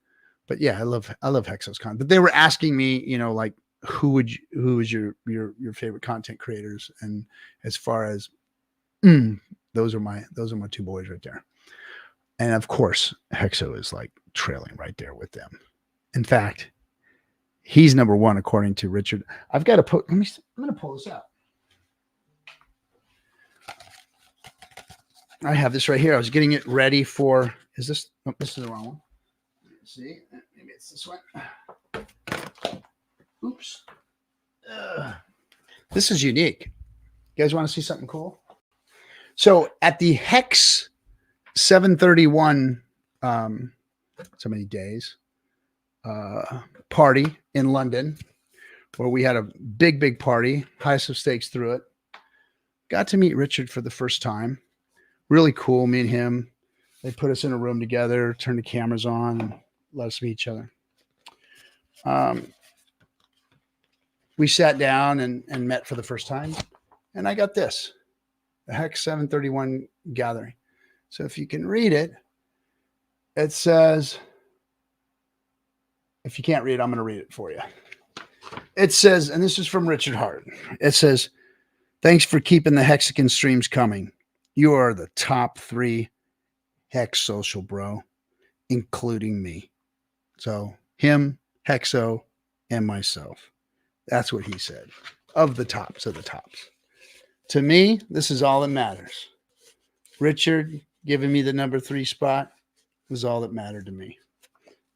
But yeah, I love Hexos content. But they were asking me, like who is your favorite content creators? And as far as those are my two boys right there. And of course, Hexo is like trailing right there with them. In fact, he's number one according to Richard. I've got to I'm going to pull this out. I have this right here. I was getting it ready for, is this, oh, this is the wrong one. Let's see, maybe it's this one. Oops. This is unique. You guys want to see something cool? So at the Hex 731, so many days, party in London, where we had a big party, highest of stakes through it. Got to meet Richard for the first time. Really cool, me and him. They put us in a room together, turned the cameras on, and let us meet each other. We sat down and met for the first time, and I got this, the Hex 731 gathering. So if you can read it, it says, if you can't read it, I'm going to read it for you. It says, and this is from Richard Hart. It says, thanks for keeping the Hexican streams coming. You are the top 3 Hex social bro, including me. So him, Hexo, and myself. That's what he said. Of the tops of the tops. To me, this is all that matters. Richard giving me the number 3 spot was all that mattered to me.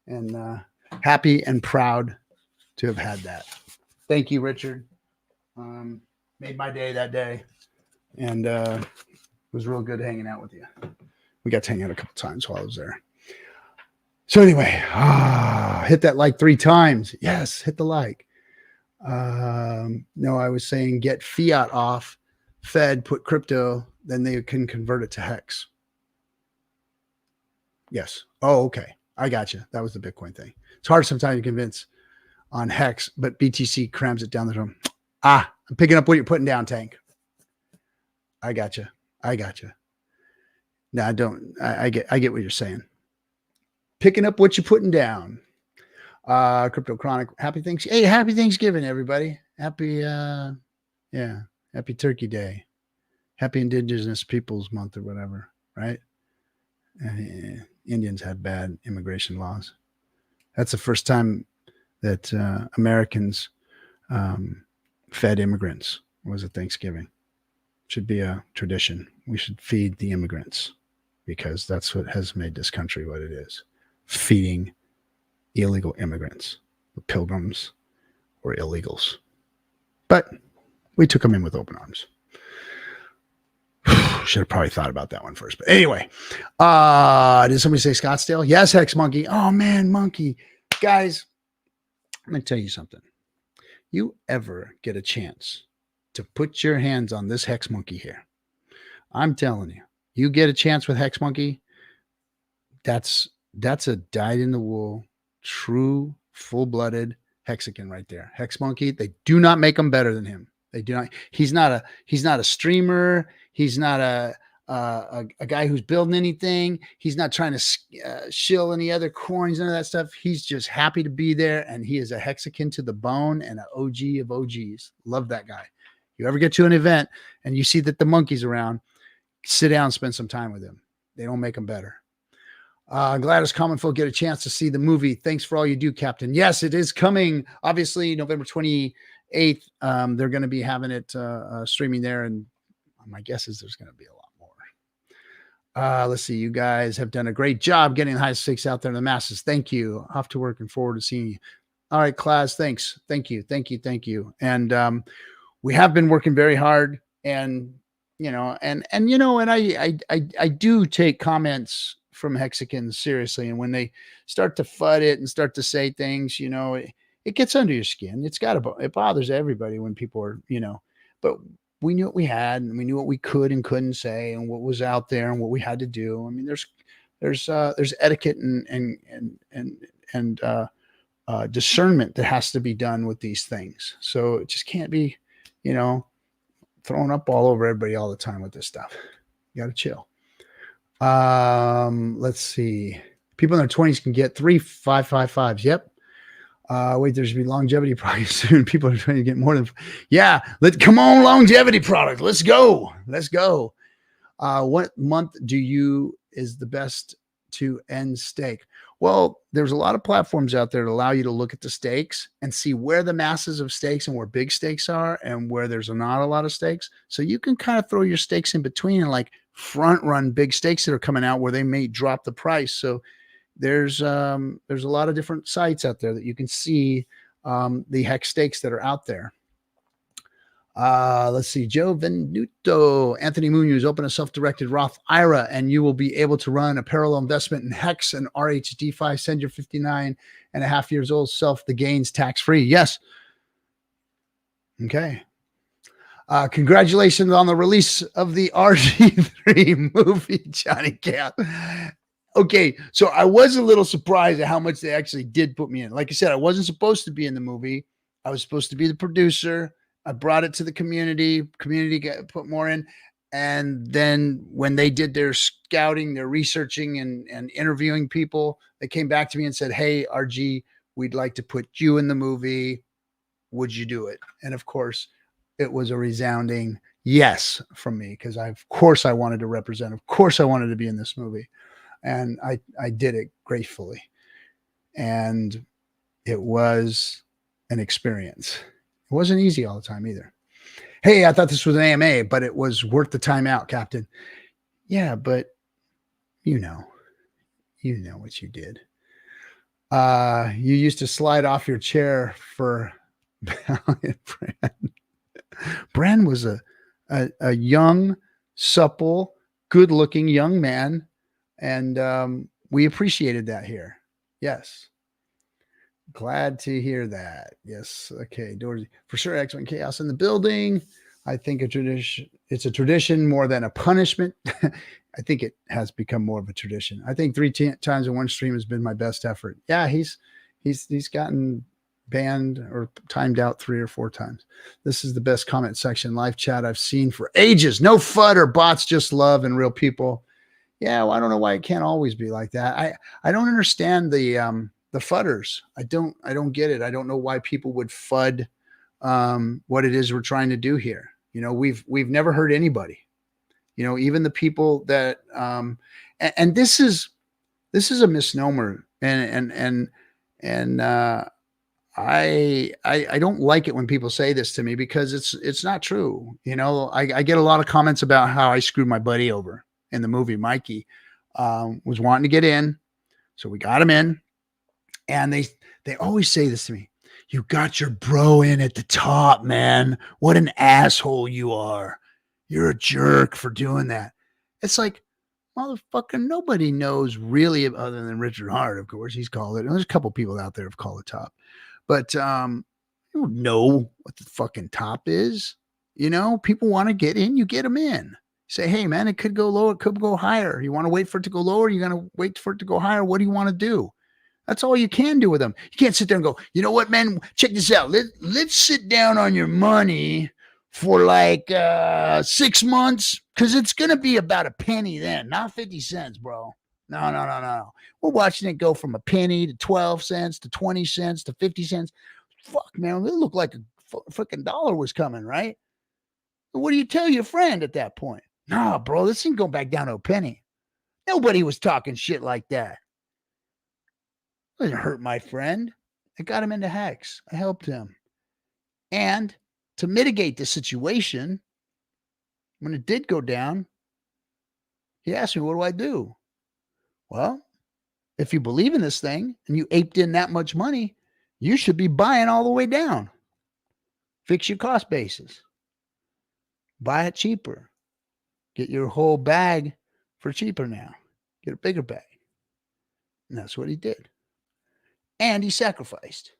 And happy and proud to have had that. Thank you, Richard. Made my day that day. And it was real good hanging out with you. We got to hang out a couple times while I was there. So anyway, hit that like 3 times. Yes, hit the like. No, I was saying get fiat off, Fed, put crypto, then they can convert it to Hex. Yes. Oh, okay. I got you. That was the Bitcoin thing. It's hard sometimes to convince on Hex, but BTC crams it down the room. I'm picking up what you're putting down, Tank. I got you. No, I don't. I get what you're saying. Picking up what you're putting down. Crypto Chronic. Happy Thanksgiving. Hey, happy Thanksgiving, everybody. Happy Turkey Day. Happy Indigenous Peoples Month or whatever, right? Indians had bad immigration laws. That's the first time that Americans fed immigrants was at Thanksgiving. Should be a tradition. We should feed the immigrants because that's what has made this country what it is. Feeding illegal immigrants, pilgrims or illegals. But we took them in with open arms. Should have probably thought about that one first. But anyway, did somebody say Scottsdale? Yes, Hex Monkey. Oh, man, Monkey. Guys, I'm going to tell you something. You ever get a chance to put your hands on this Hex Monkey here, I'm telling you, you get a chance with Hex Monkey, that's a dyed-in-the-wool, true, full-blooded Hexican right there. Hex Monkey, they do not make them better than him. They do not. He's not a streamer. He's not a guy who's building anything. He's not trying to shill any other coins, none of that stuff. He's just happy to be there, and he is a Hexican to the bone and an OG of OGs. Love that guy. You ever get to an event and you see that the monkey's around, sit down and spend some time with him. They don't make them better. Gladys Commonful get a chance to see the movie. Thanks for all you do, Captain. Yes, it is coming. Obviously, November 28th. They're going to be having it streaming there, and my guess is there's going to be a lot more. Let's see. You guys have done a great job getting the high stakes out there in the masses. Thank you. Off to work and forward to seeing you. All right, Class. Thanks. Thank you. And we have been working very hard, and I do take comments from Hexicans seriously. And when they start to FUD it and start to say things, it gets under your skin. It bothers everybody when people are, but we knew what we had, and we knew what we could and couldn't say, and what was out there and what we had to do. I mean, there's etiquette and discernment that has to be done with these things. So it just can't be, thrown up all over everybody all the time with this stuff. You got to chill. Let's see. People in their 20s can get 3 555s. Yep. Wait, there's gonna be longevity products soon. People are trying to get more than, come on, longevity product. Let's go. What month is the best to end stake? Well, there's a lot of platforms out there that allow you to look at the stakes and see where the masses of stakes and where big stakes are and where there's not a lot of stakes. So you can kind of throw your stakes in between and like front run big stakes that are coming out where they may drop the price. So there's a lot of different sites out there that you can see the hex stakes that are out there. Let's see. Joe Venuto, Anthony Munoz, open a self-directed Roth IRA, and you will be able to run a parallel investment in Hex and RHD5. Send your 59.5 years old self the gains tax-free. Yes. Okay. Congratulations on the release of the RG3 movie, Johnny Cap. Okay, so I was a little surprised at how much they actually did put me in. Like I said, I wasn't supposed to be in the movie. I was supposed to be the producer. I brought it to the community. Community got put more in. And then when they did their scouting, their researching and interviewing people, they came back to me and said, hey, RG, we'd like to put you in the movie. Would you do it? And of course, it was a resounding yes from me because of course I wanted to represent. Of course I wanted to be in this movie. And I did it gratefully. And it was an experience. It wasn't easy all the time either. Hey, I thought this was an AMA, but it was worth the time out, Captain. Yeah, but you know what you did. You used to slide off your chair for Bran. Bran was a young, supple, good-looking young man, and we appreciated that here. Yes. Glad to hear that. Yes. Okay. Dorsey. For sure. X-Men Chaos in the building. I think it's a tradition more than a punishment. I think it has become more of a tradition. I think 3 times in one stream has been my best effort. Yeah, he's gotten banned or timed out 3 or 4 times. This is the best comment section live chat I've seen for ages. No FUD or bots, just love and real people. Yeah, well, I don't know why it can't always be like that. I don't understand the fudders. I don't get it. I don't know why people would FUD what it is we're trying to do here. You know, we've never hurt anybody. You know, even the people that and this is a misnomer, and I don't like it when people say this to me because it's not true. You know, I get a lot of comments about how I screwed my buddy over in the movie. Mikey was wanting to get in, so we got him in, and they always say this to me. You got your bro in at the top, man. What an asshole you are. You're a jerk for doing that. It's like, motherfucker, nobody knows really other than Richard Hart, of course. He's called it. And there's a couple people out there who've called it top. But you don't know what the fucking top is. You know, people want to get in, you get them in. Say, hey, man, it could go lower, it could go higher. You want to wait for it to go lower? You're going to wait for it to go higher. What do you want to do? That's all you can do with them. You can't sit there and go, you know what, man, check this out. Let's sit down on your money for like 6 months because it's going to be about a penny then, not 50 cents, bro. No. We're watching it go from a penny to 12 cents to 20 cents to 50 cents. Fuck, man, it looked like a freaking dollar was coming, right? What do you tell your friend at that point? Nah, bro, this ain't going back down to a penny. Nobody was talking shit like that. It doesn't hurt my friend. I got him into Hex. I helped him. And to mitigate the situation, when it did go down, he asked me, what do I do? Well, if you believe in this thing and you aped in that much money, you should be buying all the way down. Fix your cost basis. Buy it cheaper. Get your whole bag for cheaper now. Get a bigger bag. And that's what he did. And he sacrificed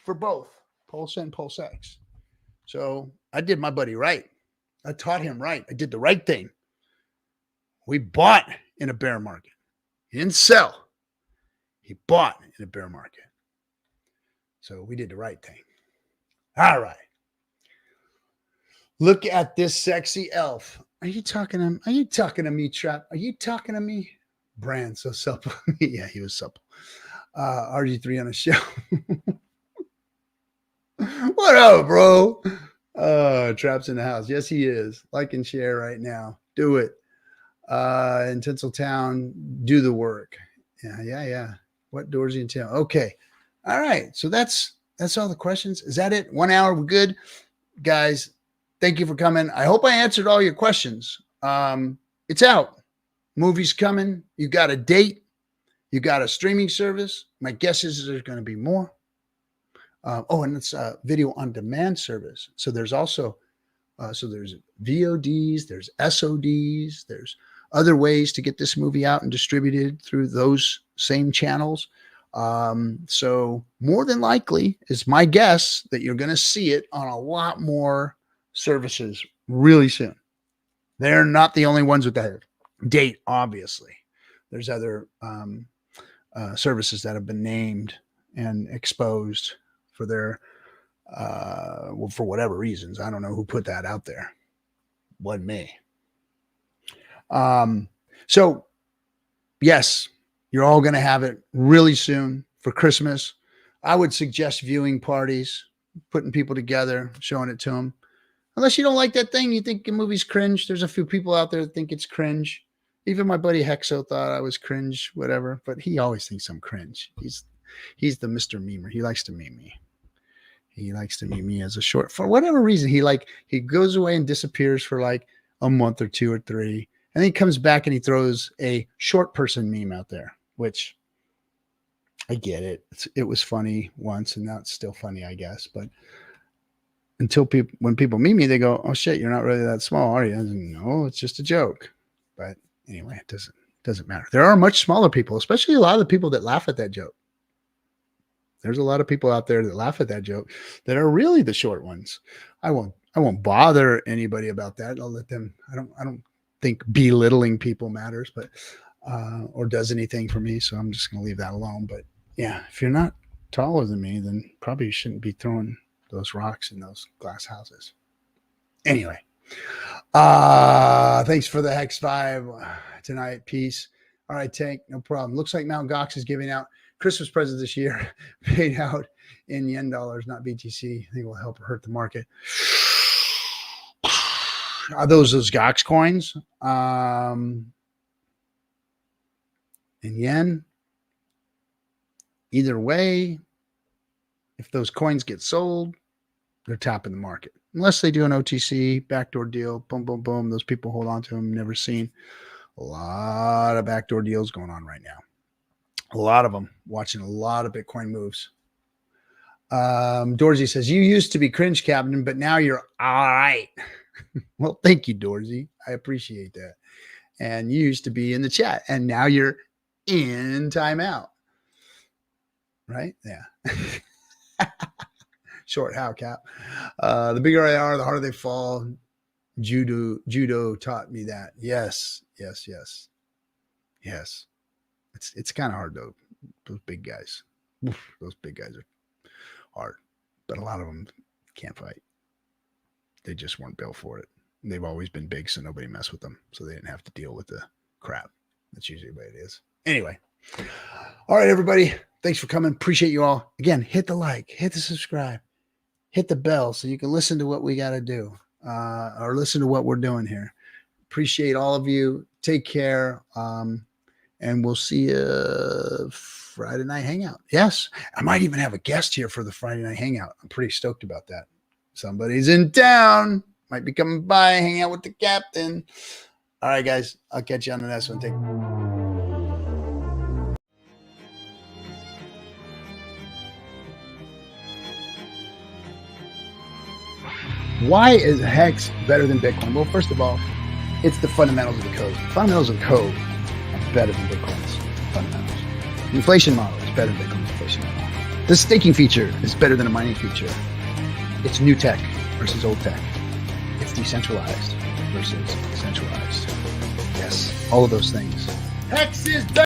for both Pulse and Pulse X. So I did my buddy right. I taught him right. I did the right thing. We bought in a bear market. He didn't sell. He bought in a bear market. So we did the right thing. All right. Look at this sexy elf. Are you talking to me, Trap? Are you talking to me? Brand so supple. Yeah, he was supple. RG3 on a show. What up, bro? Trap's in the house. Yes, he is. Like and share right now. Do it. In Tinseltown, do the work. Yeah. What Dorsey in town? Okay. All right. So that's all the questions. Is that it? 1 hour. We're good. Guys, thank you for coming. I hope I answered all your questions. it's out. Movie's coming. You got a date. You got a streaming service. My guess is there's going to be more. And it's a video on demand service. So there's also, there's VODs, there's SODs, there's other ways to get this movie out and distributed through those same channels. So more than likely is my guess that you're going to see it on a lot more services really soon. They're not the only ones with that date, obviously. There's other services that have been named and exposed for their, for whatever reasons. I don't know who put that out there. Wasn't me. So yes, you're all going to have it really soon for Christmas. I would suggest viewing parties, putting people together, showing it to them. Unless you don't like that thing, you think the movie's cringe. There's a few people out there that think it's cringe. Even my buddy Hexo thought I was cringe, whatever, but he always thinks I'm cringe. He's the Mr. Memer. He likes to meme me. He likes to meme me as a short, for whatever reason. He goes away and disappears for like a month or 2 or 3. And then he comes back and he throws a short person meme out there, which I get it. It was funny once and now it's still funny, I guess. But when people meet me, they go, "Oh shit, you're not really that small, are you?" I said, "No, it's just a joke." But anyway, it doesn't matter. There are much smaller people, especially a lot of the people that laugh at that joke. There's a lot of people out there that laugh at that joke that are really the short ones. I won't bother anybody about that. I'll let them. I don't think belittling people matters, but or does anything for me. So I'm just going to leave that alone. But yeah, if you're not taller than me, then probably you shouldn't be throwing those rocks in those glass houses. Anyway, thanks for the Hex 5 tonight. Peace. All right, Tank, no problem. Looks like Mt. Gox is giving out Christmas presents this year, paid out in yen dollars, not BTC. I think it will help or hurt the market. Are those Gox coins? In yen? Either way, if those coins get sold, they're topping the market. Unless they do an OTC backdoor deal, boom, boom, boom. Those people hold on to them. Never seen a lot of backdoor deals going on right now. A lot of them. Watching a lot of Bitcoin moves. Dorsey says, "You used to be cringe, Captain, but now you're all right." Well, thank you, Dorsey. I appreciate that. And you used to be in the chat, and now you're in timeout. Right? Yeah. Short how, Cap. The bigger they are, the harder they fall. Judo taught me that. Yes. It's kind of hard though. Those big guys. Those big guys are hard. But a lot of them can't fight. They just weren't built for it. They've always been big, so nobody messed with them. So they didn't have to deal with the crap. That's usually the way it is. Anyway. All right, everybody. Thanks for coming. Appreciate you all. Again, hit the like, hit the subscribe, hit the bell so you can listen to what we got to do or listen to what we're doing here. Appreciate all of you. Take care. And we'll see you Friday night hangout. Yes, I might even have a guest here for the Friday night hangout. I'm pretty stoked about that. Somebody's in town. Might be coming by, hang out with the captain. All right, guys. I'll catch you on the next one. Take care. Why is Hex better than Bitcoin? Well, first of all, it's the fundamentals of the code. The fundamentals of the code are better than Bitcoin's fundamentals. The inflation model is better than Bitcoin's inflation model. The staking feature is better than a mining feature. It's new tech versus old tech. It's decentralized versus centralized. Yes, all of those things. Hex is better.